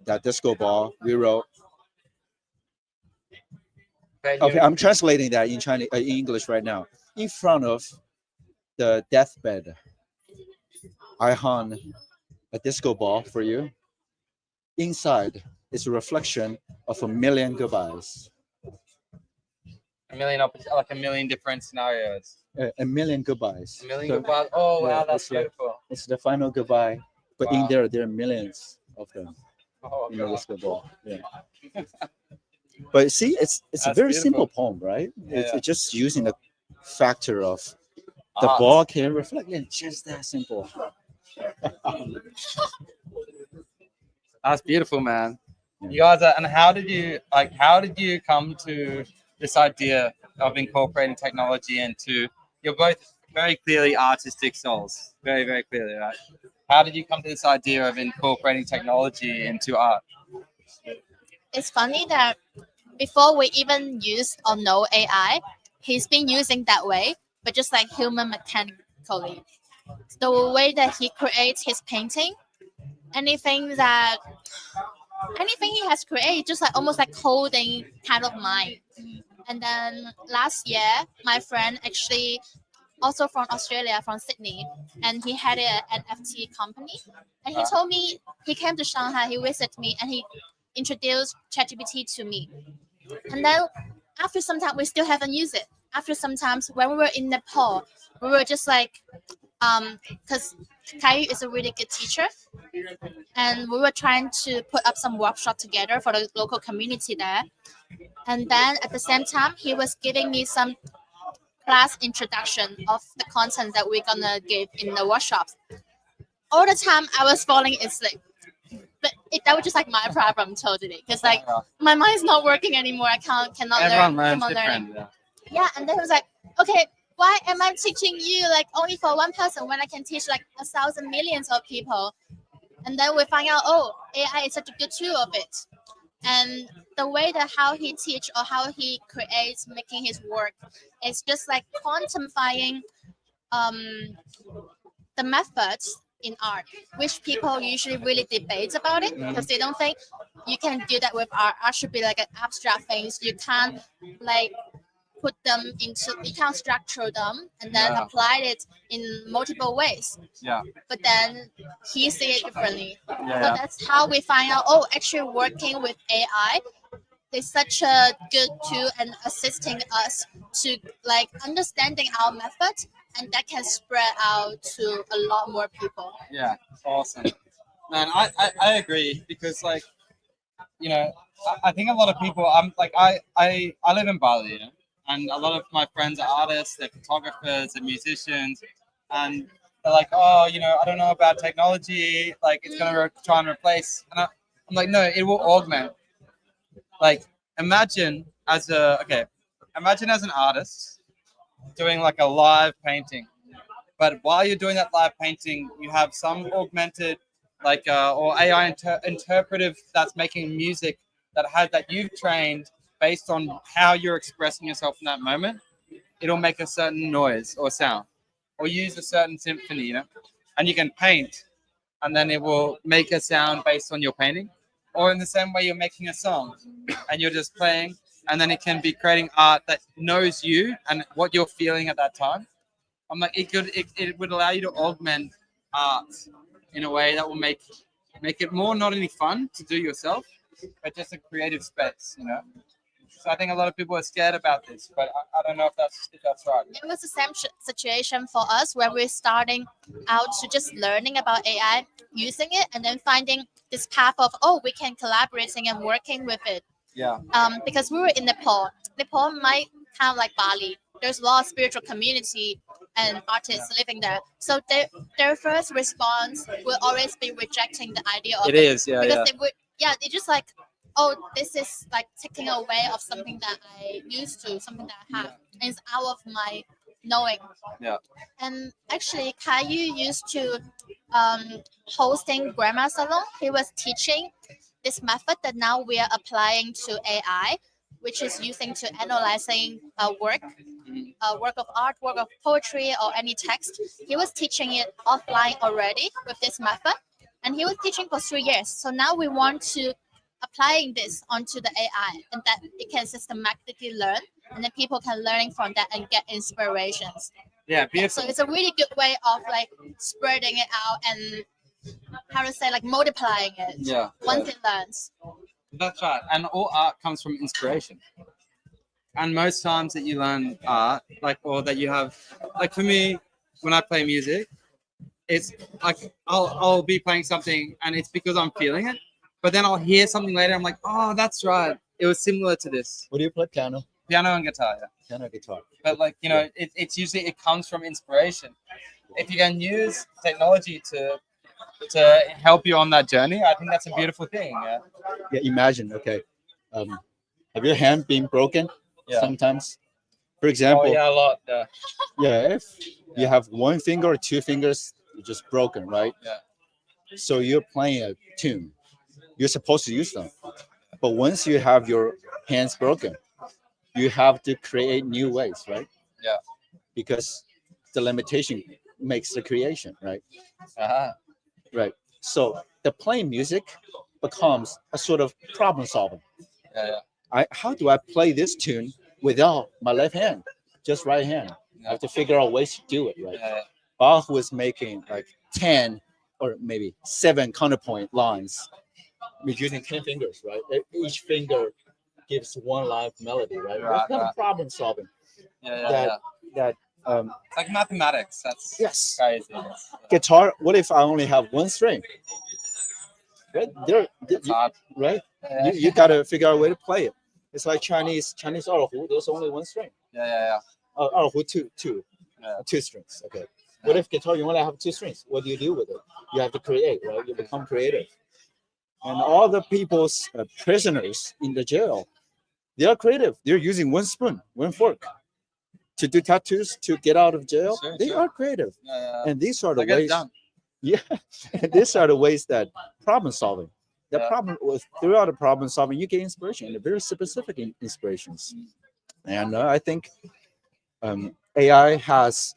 that disco ball, we wrote. Okay, I'm translating that in Chinese, in English right now. In front of the deathbed, I hung a disco ball for you. Inside is a reflection of a million goodbyes. Like a million different scenarios. A million goodbyes. A million goodbyes. Oh yeah, wow, that's it's like- beautiful. It's the final goodbye, but in Wow. there are millions of them Oh, in the God. disco ball. Yeah. But see, it's a That's very beautiful. simple poem, right? It's, Yeah. it's just using the factor of the Art. ball can reflect. Yeah, just that simple. That's beautiful, man. Yeah. You guys are, and how did you come to this idea of incorporating technology into? You're both very clearly artistic souls, very, very clearly, right? How did you come to this idea of incorporating technology into art? It's funny that before we even use or know AI, he's been using that way, but just like human mechanically. The way that he creates his painting, anything he has created, just like almost like coding kind of mind. And then last year, my friend actually also from Australia, from Sydney, and he had an NFT company. And he told me he came to Shanghai, he visited me, and he introduced ChatGPT to me. And then after some time, we still haven't used it. After some times, when we were in Nepal, we were just like, because Caillou is a really good teacher, and we were trying to put up some workshop together for the local community there. And then at the same time, he was giving me some class introduction of the content that we're gonna give in the workshops. All the time, I was falling asleep. But that was just like my problem totally, because like my mind's not working anymore. I cannot Everyone learn. learns different. Yeah. Yeah, and then it was like, okay, why am I teaching you like only for one person when I can teach like 1,000 millions of people? And then we find out, oh, AI is such a good tool of it. And the way that how he teach or how he creates, making his work, is just like quantifying the methods in art, which people usually really debate about it because they don't think you can do that with art. Art should be like an abstract things. You can't like put them into, you can't structure them and then apply it in multiple ways. Yeah. But then he see it differently. Yeah. So that's how we find out, oh, actually working with AI is such a good tool and assisting us to like understanding our method, and that can spread out to a lot more people. Yeah, awesome. Man, I agree because like, you know, I think a lot of people, I'm like, I live in Bali, you know, and a lot of my friends are artists, they're photographers, they're musicians, and they're like, oh, you know, I don't know about technology, like it's gonna try and replace, and I'm like, no, it will augment. Like, imagine as an artist doing like a live painting, but while you're doing that live painting, you have some augmented, like or AI interpretive that's making music that you've trained based on how you're expressing yourself in that moment. It'll make a certain noise or sound, or use a certain symphony, you know, and you can paint, and then it will make a sound based on your painting, or in the same way you're making a song, and you're just playing, and then it can be creating art that knows you and what you're feeling at that time. I'm like, it would allow you to augment art in a way that will make it more not only fun to do yourself, but just a creative space, you know. So I think a lot of people are scared about this, but I don't know if that's right. It was the same situation for us when we're starting out to just learning about AI, using it, and then finding this path of, oh, we can collaborating and working with it. Yeah. Because we were in Nepal. Nepal might kind of like Bali. There's a lot of spiritual community and artists living there. So their first response will always be rejecting the idea of It is, yeah, because yeah. they would yeah, they just like, oh, this is like taking away of something that I used to, something that I have. And it's out of my knowing. Yeah. And actually, Caillou used to hosting grammar salon. He was teaching this method that now we are applying to AI, which is using to analyzing work of art, work of poetry, or any text. He was teaching it offline already with this method, and he was teaching for 3 years. So now we want to applying this onto the AI, and that it can systematically learn, and then people can learning from that and get inspirations. Yeah, So beautiful. it's a really good way of like spreading it out and how to say like multiplying it. Yeah. Once it learns. That's right. And all art comes from inspiration. And most times that you learn art, like, or that you have, like for me, when I play music, it's like I'll be playing something and it's because I'm feeling it. But then I'll hear something later. I'm like, oh, that's right. It was similar to this. What do you play? Piano. Piano and guitar, yeah. Piano, guitar. But like, you know, it's usually, it comes from inspiration. If you can use technology to help you on that journey, I think that's a beautiful thing. Yeah. Yeah. Imagine. Okay. Have your hand been broken? Yeah. Sometimes. For example. Oh yeah, a lot. Yeah. Yeah. If you have one finger or two fingers, you're just broken, right? Yeah. So you're playing a tune. You're supposed to use them. But once you have your hands broken, you have to create new ways, right? Yeah. Because the limitation makes the creation, right? Uh-huh. Right. So the playing music becomes a sort of problem solving. Yeah. How do I play this tune without my left hand, just right hand? I have to figure out ways to do it, right? Yeah. Bach was making like 10 or maybe 7 counterpoint lines with using 10 fingers, right? Each finger gives one line of melody, right? That's kind of problem solving. Yeah. That It's like mathematics. That's yes. crazy. Guitar. What if I only have one string? Right It's hard. right? Yeah. You gotta figure out a way to play it. It's like Chinese erhu. There's only one string. Yeah. Erhu two strings. Okay. What if guitar you only have 2 strings? What do you do with it? You have to create, right? You become creative. And all the people's prisoners in the jail, they are creative. They're using one spoon, one fork to do tattoos to get out of jail. They are creative. And these are the ways. Yeah, and these are the ways that problem solving. The problem with throughout the problem solving, you get inspiration, and very specific inspirations. And I think AI has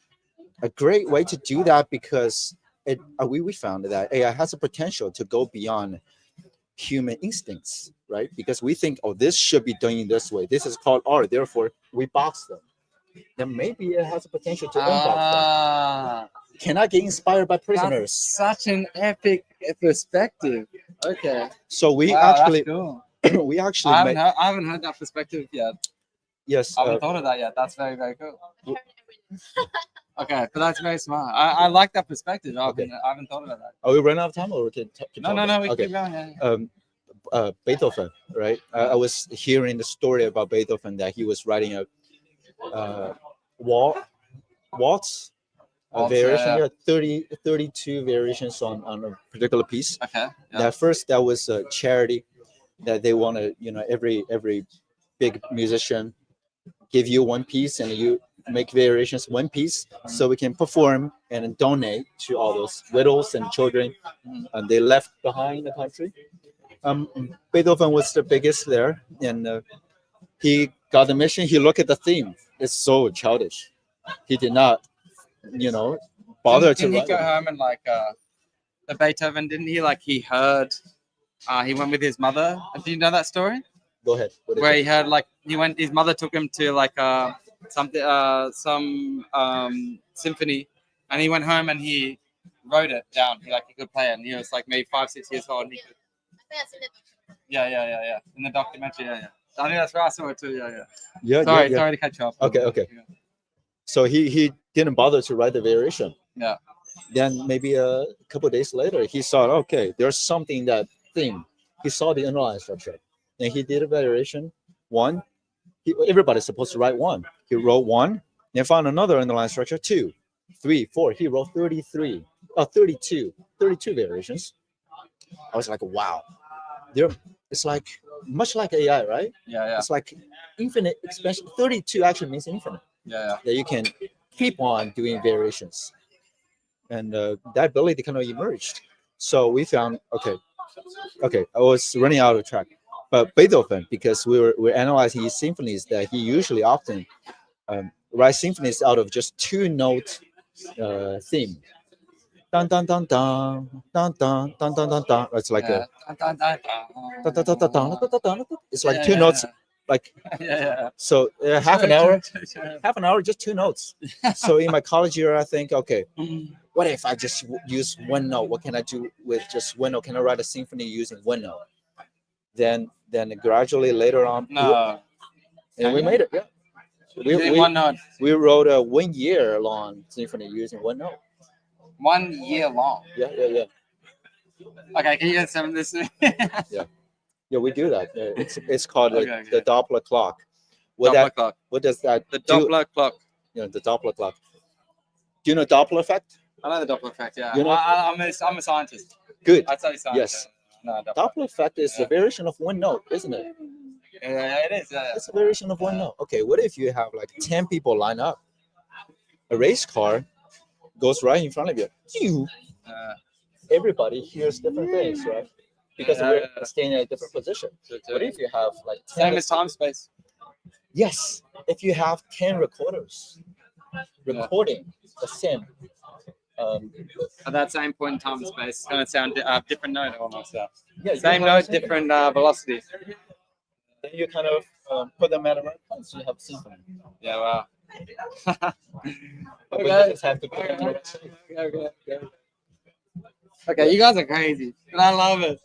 a great way to do that because we found that AI has a potential to go beyond human instincts, right? Because we think, oh, this should be done in this way. This is called art. Therefore, we box them. Then maybe it has a potential to unbox them. Cannot get inspired by prisoners. That's such an epic perspective. Okay. So we That's cool. we actually I haven't heard that perspective yet. Yes. I haven't thought of that yet. That's very, very cool. Okay, but that's very smart. I like that perspective. I haven't thought about that. Are we running out of time, or we can No, we keep going. Yeah. Beethoven, right? I was hearing the story about Beethoven that he was writing a waltz variation, 32 variations on a particular piece. Okay. Yeah. That first, that was a charity that they want to, every big musician give you one piece and you make variations one piece so we can perform and donate to all those widows and children and they left behind in the country. Beethoven was the biggest there, and he got the mission. He looked at the theme. It's so childish. He did not, bother to. Didn't he go home and the Beethoven? Didn't he he heard? He went with his mother. Do you know that story? Go ahead. Where he heard he went. His mother took him to some symphony, and he went home and he wrote it down. He could play it, and he was maybe 5-6 years old. And he could. Yeah. In the documentary, yeah. I think that's where I saw it too. Yeah. Sorry to catch you up. Okay. Yeah. So he didn't bother to write the variation. Yeah. Then maybe a couple of days later, he saw, okay, there's something that theme. He saw the underlying structure, and he did a variation. One. Everybody's supposed to write one. He wrote one, and found another underlying structure. 2, 3, 4. He wrote 32 variations. I was like, wow. they're it's like much like AI, right? Yeah. It's like infinite expansion. 32 actually means infinite. Yeah. That you can keep on doing variations, and that ability kind of emerged. So we found okay. I was running out of track, but Beethoven, because we're analyzing his symphonies, that he usually often writes symphonies out of just two note theme. Dun dun dun dun dun dun dun dun dun dun. It's like a dun, dun, dun, dun, dun, dun, dun, dun, dun. It's like two notes, like so half an hour, just two notes. So in my college year, I think, okay, what if I just use one note? What can I do with just one note? Can I write a symphony using one note? Then gradually later on, No. and we made it. Yeah, One note. we wrote a 1 year long symphony using one note. 1 year long. Yeah. Okay, can you get some of this? Yeah, we do that. It's called Okay. the Doppler clock. Doppler clock. What does that The do? Doppler clock. The Doppler clock. Do you know Doppler effect? I know the Doppler effect. Yeah. You know- I'm a scientist. Good. I'd say scientist. Yes. No, Doppler. Doppler effect is a variation of one note, isn't it? Yeah, it is. Yeah. It's a variation of one note. Okay, what if you have like 10 people line up? A race car goes right in front of you. Everybody hears different things, right? Because we're staying in a different position. What if you have like 10 Same as time space. Yes, if you have 10 recorders recording the same. At that same point in time and space, it's going to sound different note almost. Yeah. Yeah, you Same have note, the same- different velocity. Then you kind of put them at the right place. You have a symphony. Yeah, wow. But you Okay. just have to put them at the right place. Okay, you guys are crazy, but I love it.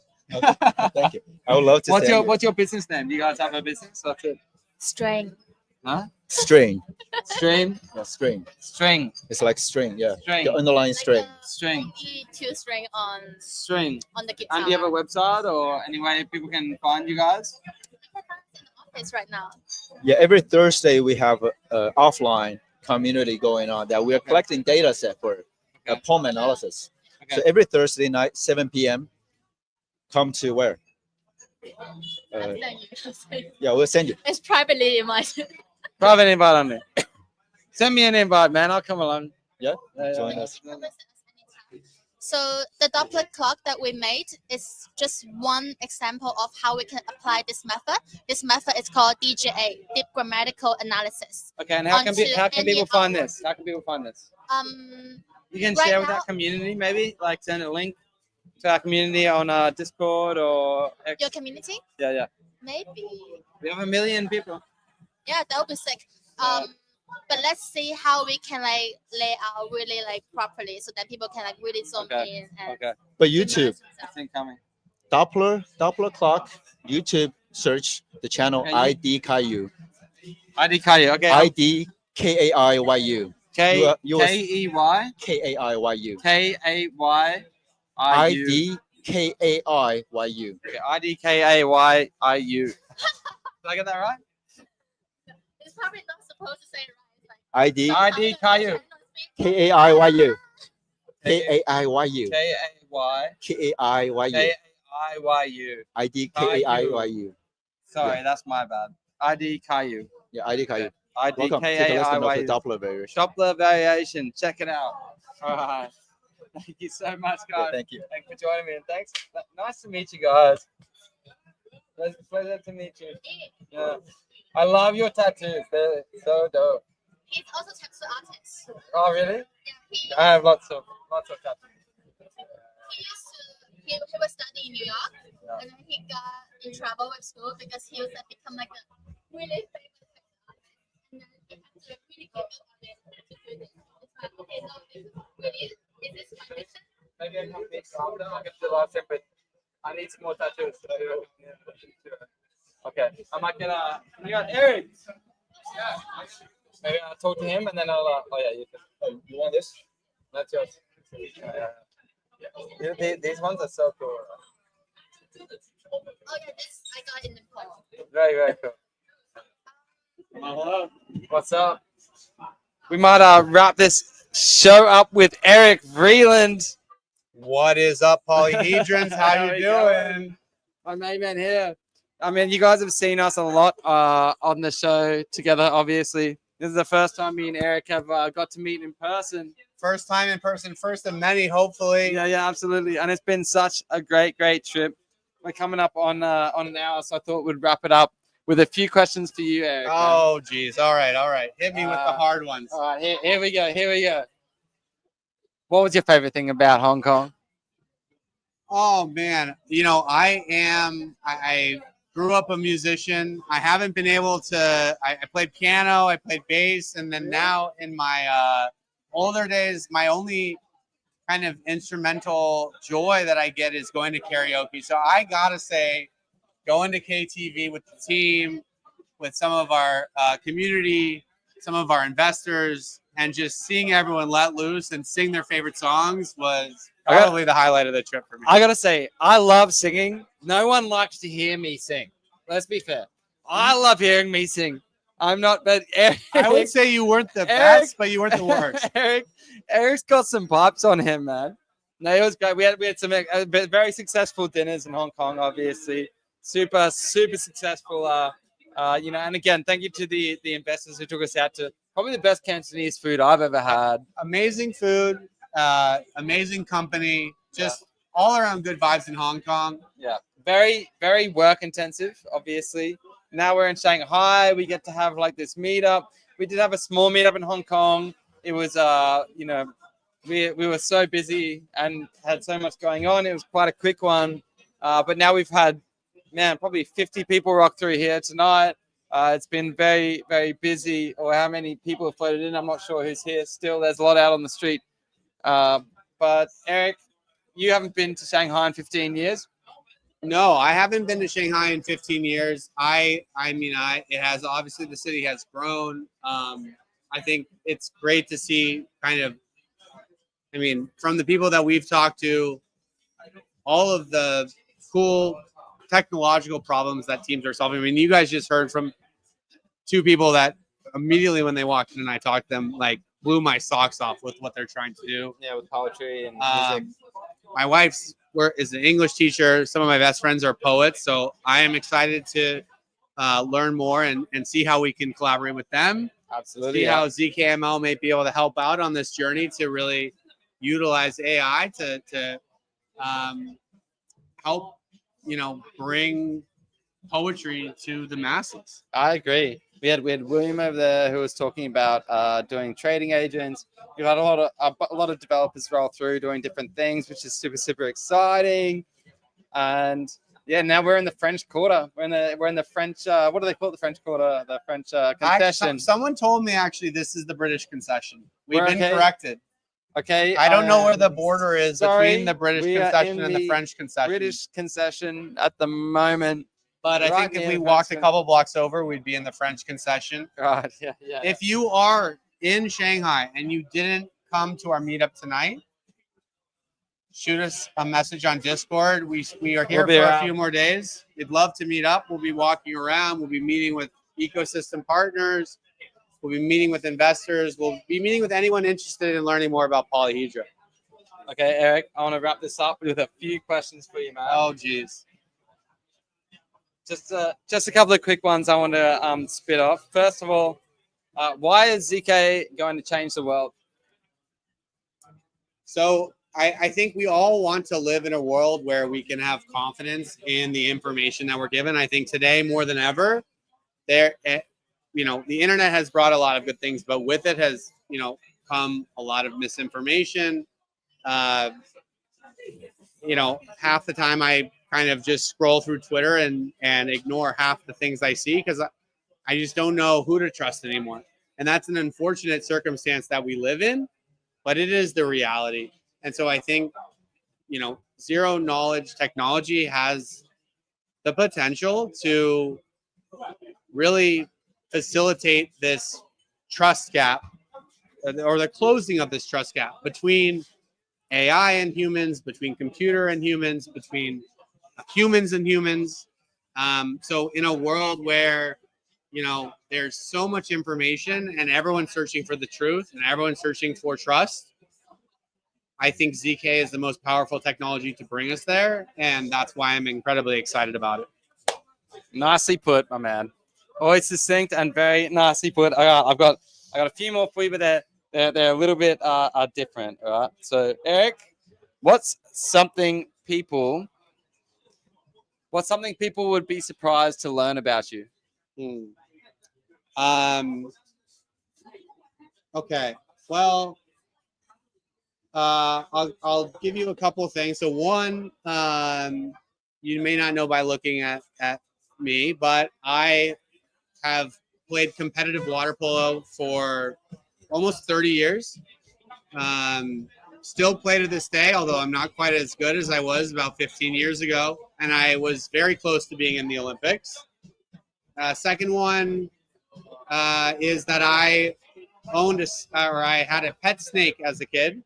Thank you. I would love to say What's your business name? Do you guys have a business? That's it. String. Huh? string. String. Yeah, string. String. It's like string. Yeah. String. The underlying string. Like a String. two string on String. the guitar. And do you have a website or any way people can find you guys? Office right now. Yeah. Every Thursday we have a offline community going on that we are collecting data set for poem analysis. Okay. So every Thursday night, 7 p.m. Come to where? Yeah, we'll send you. It's privately invited. Private invite on me. Send me an invite, man. I'll come along. Yeah. Join us. So the Doppler clock that we made is just one example of how we can apply this method. This method is called DGA, Deep Grammatical Analysis. Okay, and how can Onto people any find of- this? How can people find this? You can Right share with now- our community, maybe like send a link to our community on Discord or X. Your community? Yeah. Maybe. We have 1 million people. Yeah, that would be sick. But let's see how we can like lay out really like properly so that people can like really zoom in and Okay. But YouTube, It's incoming. Doppler clock, YouTube, search the channel Okay, ID Caillou. ID Kaya. Okay. ID KAIYU. K you was- K-E-Y KAIYU. K-A-Y-I-U. ID KAIYU. Okay, ID K-A-Y-I-U. Did I get that right? it's probably not supposed to say it right. It's like, ID ID Caillou. KAIYU. KAIYU. K-A-Y. KAIYU. K-A-I-Y-U. ID KAIYU. Sorry, that's my bad. ID Caillou. Yeah, ID Caillou. ID Welcome. Take a listen of the K-A-I-Y-U. Doppler variation. Doppler variation. Check it out. All right. Thank you so much, Yeah, guys. thank you. Thanks for joining me, and thanks. Nice to meet you guys. Pleasure to meet you. Yeah. I love your tattoos. They're so dope. He's also tattoo artist. Oh, really? Yeah, he I have lots of tattoos. he was studying in New York, and then he got in trouble with school because he was like, become like a really famous tattoo artist, and then he had to really give up on it to do this. It's like, okay, no, this is really is this my mission? Maybe I can mix some. I'll get to the last step, but I need some more tattoos. So, yeah. Okay. I might get you got Eric. Yeah. Maybe I'll talk to him and then I'll. Oh yeah, you can. Oh, you want this? That's yours. Yeah. These ones are so cool. Oh yeah, this I got in the call. Very, very cool. Hello. What's up? We might wrap this show up with Eric Vreeland. What is up, polyhedrons? How you doing? My main man here. I mean, you guys have seen us a lot on the show together, obviously. This is the first time me and Eric have got to meet in person. First time in person, first of many, hopefully. Yeah, absolutely. And it's been such a great trip. We're coming up on an hour, so I thought we'd wrap it up with a few questions for you, Eric. Oh, geez. All right. Hit me with the hard ones. All right, here we go. What was your favorite thing about Hong Kong? Oh man, I grew up a musician. I haven't been able to. I played piano, I played bass, and then now in my older days, my only kind of instrumental joy that I get is going to karaoke. So I gotta say, going to KTV with the team, with some of our community, some of our investors, and just seeing everyone let loose and sing their favorite songs was probably the highlight of the trip for me. I gotta say, I love singing. No one likes to hear me sing. Let's be fair. I love hearing me sing. I'm not, but Eric, I would say you weren't the best, but you weren't the worst. Eric's got some pipes on him, man. No, it was great. We had some very successful dinners in Hong Kong, obviously. Super successful. And again, thank you to the investors who took us out to probably the best Cantonese food I've ever had. Amazing food, amazing company, just all around good vibes in Hong Kong. Yeah, very work intensive, obviously. Now we're in Shanghai. We get to have like this meetup. We did have a small meetup in Hong Kong. It was, we were so busy and had so much going on. It was quite a quick one. But now we've had, probably 50 people rock through here tonight. It's been very busy. Or how many people have floated in, I'm not sure who's here still. There's a lot out on the street. But Eric, you haven't been to Shanghai in 15 years? No, I haven't been to Shanghai in 15 years. It has, obviously the city has grown. I think it's great to see from the people that we've talked to, all of the cool technological problems that teams are solving. I mean, you guys just heard from two people that immediately when they walked in and I talked to them, like blew my socks off with what they're trying to do. Yeah, with poetry and music. My wife's is an English teacher. Some of my best friends are poets. So I am excited to learn more and see how we can collaborate with them. Absolutely. See how ZKML may be able to help out on this journey to really utilize AI to help, bring poetry to the masses. I agree. We had William over there who was talking about doing trading agents. We've had a lot of developers roll through doing different things, which is super exciting. And yeah, now we're in the French Quarter. We're in the French. What do they call it? The French Quarter. The French concession. Someone told me actually this is the British concession. We've been okay. corrected. Okay. I don't know where the border is between the British we concession and the French concession. British concession at the moment. But I think if we walked a couple blocks over, we'd be in the French concession. God, yeah. If you are in Shanghai and you didn't come to our meetup tonight, shoot us a message on Discord. We are here for a few more days. We'd love to meet up. We'll be walking around. We'll be meeting with ecosystem partners. We'll be meeting with investors. We'll be meeting with anyone interested in learning more about Polyhedra. Okay, Eric, I want to wrap this up with a few questions for you, man. Oh, geez. Just a couple of quick ones I want to spit off. First of all, why is ZK going to change the world? So I think we all want to live in a world where we can have confidence in the information that we're given. I think today more than ever, the internet has brought a lot of good things, but with it has, come a lot of misinformation. Half the time I kind of just scroll through Twitter and ignore half the things I see because I just don't know who to trust anymore. And that's an unfortunate circumstance that we live in, but it is the reality. And so I think, zero knowledge technology has the potential to really facilitate this trust gap or the closing of this trust gap between AI and humans, between computer and humans, between humans and humans. So in a world where, there's so much information and everyone's searching for the truth and everyone's searching for trust, I think ZK is the most powerful technology to bring us there, and that's why I'm incredibly excited about it. Nicely put, my man. Always succinct and very nicely put. I've got a few more for you, but they're a little bit different. All right. So Eric, what's something people would be surprised to learn about you? Okay. Well, I'll give you a couple things. So one, you may not know by looking at me, but I have played competitive water polo for almost 30 years. Still play to this day, although I'm not quite as good as I was about 15 years ago, and I was very close to being in the Olympics. Second one is that I I had a pet snake as a kid.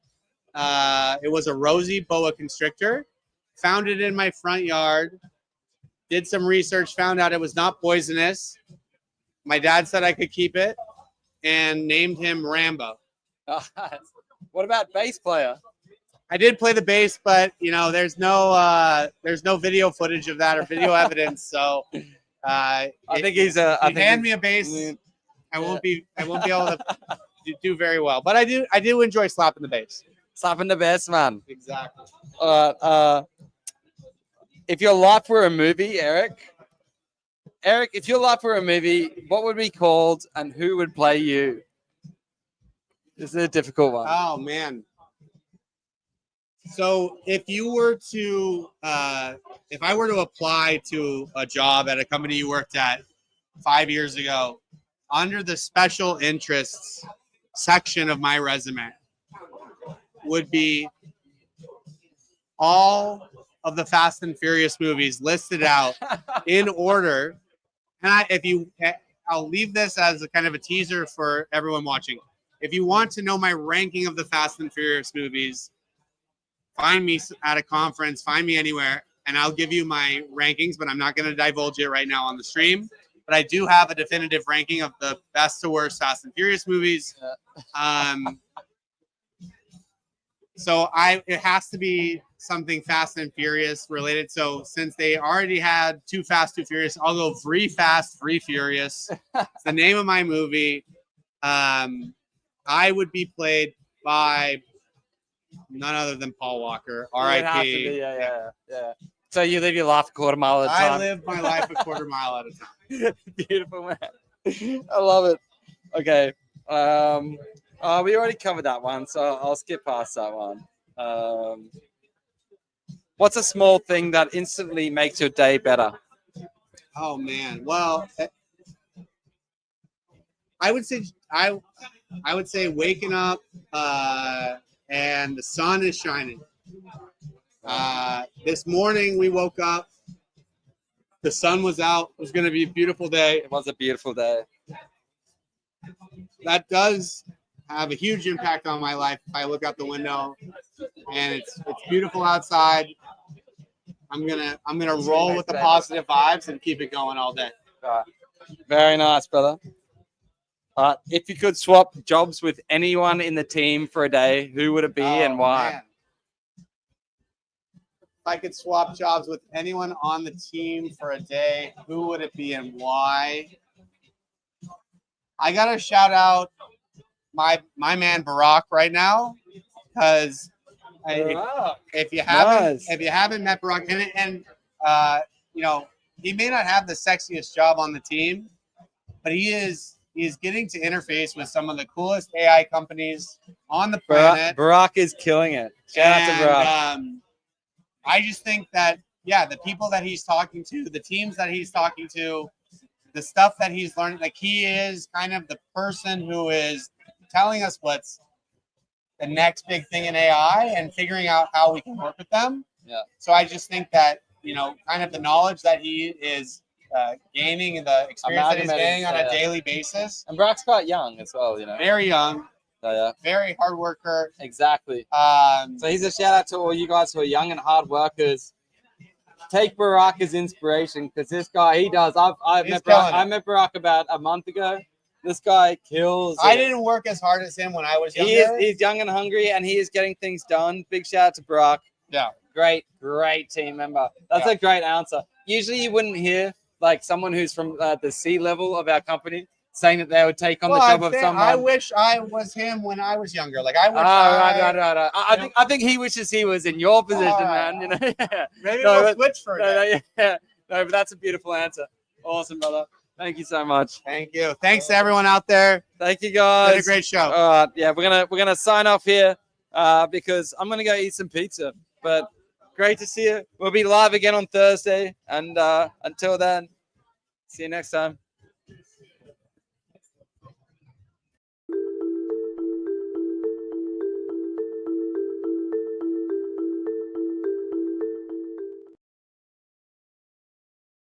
It was a rosy boa constrictor. Found it in my front yard. Did some research, found out it was not poisonous. My dad said I could keep it, and named him Rambo. What about bass player? I did play the bass, but there's no video footage of that or video evidence. So I think he's a. Hand me a bass. I won't be able to do very well, but I do enjoy slapping the bass. Slapping the bass, man. Exactly. If your life were a movie, Eric, if your life were a movie, what would be called and who would play you? This is a difficult one. Oh man. So if I were to apply to a job at a company you worked at 5 years ago, under the special interests section of my resume would be all of the Fast and Furious movies listed out in order. And I'll leave this as a kind of a teaser for everyone watching. If you want to know my ranking of the Fast and Furious movies, find me at a conference, find me anywhere, and I'll give you my rankings, but I'm not going to divulge it right now on the stream. But I do have a definitive ranking of the best to worst Fast and Furious movies. So it has to be something Fast and Furious related. So since they already had Too Fast, Too Furious, I'll go Free Fast, Free Furious. It's the name of my movie. I would be played by none other than Paul Walker. R.I.P. Yeah. So you live your life a quarter mile at a time. I live my life a quarter mile at a time. Beautiful, man. I love it. Okay. We already covered that one, so I'll skip past that one. What's a small thing that instantly makes your day better? Oh man. Well, I would say waking up and the sun is shining. This morning we woke up, the sun was out. It was going to be a beautiful day. It was a beautiful day. That does have a huge impact on my life. If I look out the window and it's beautiful outside, I'm gonna roll with the positive vibes and keep it going all day. Very nice, brother. If you could swap jobs with anyone in the team for a day, who would it be and why? Man. If I could swap jobs with anyone on the team for a day, who would it be and why? I gotta shout out my man Barack right now, because if you haven't met Barack, and he may not have the sexiest job on the team, but he's getting to interface with some of the coolest AI companies on the planet. Barack is killing it. Shout out to Barack. I just think that, the people that he's talking to, the teams that he's talking to, the stuff that he's learning, like he is kind of the person who is telling us what's the next big thing in AI and figuring out how we can work with them. Yeah. So I just think that, kind of the knowledge that he is gaining and the experience that he's gaining on a daily basis. And Barack's quite young as well, Very young. So, very hard worker. Exactly. So he's a shout out to all you guys who are young and hard workers. Take Barack as inspiration, because this guy, he does. I met Barack about a month ago. This guy kills. I it. didn't work as hard as him when I was He is. younger. He's young and hungry, and he is getting things done. Big shout out to Brock. Yeah. Great team member. That's Yeah. a great answer. Usually, you wouldn't hear like someone who's from the C level of our company saying that they would take on the job of someone. I wish I was him when I was younger. Like I wish. Right. I think he wishes he was in your position, man. You know. Maybe No, we'll but- switch for it. yeah. No, but that's a beautiful answer. Awesome, brother. Thank you so much. Thank you. Thanks to everyone out there. Thank you, guys. Been a great show. Yeah, we're gonna sign off here because I'm gonna go eat some pizza. But great to see you. We'll be live again on Thursday, and until then, see you next time.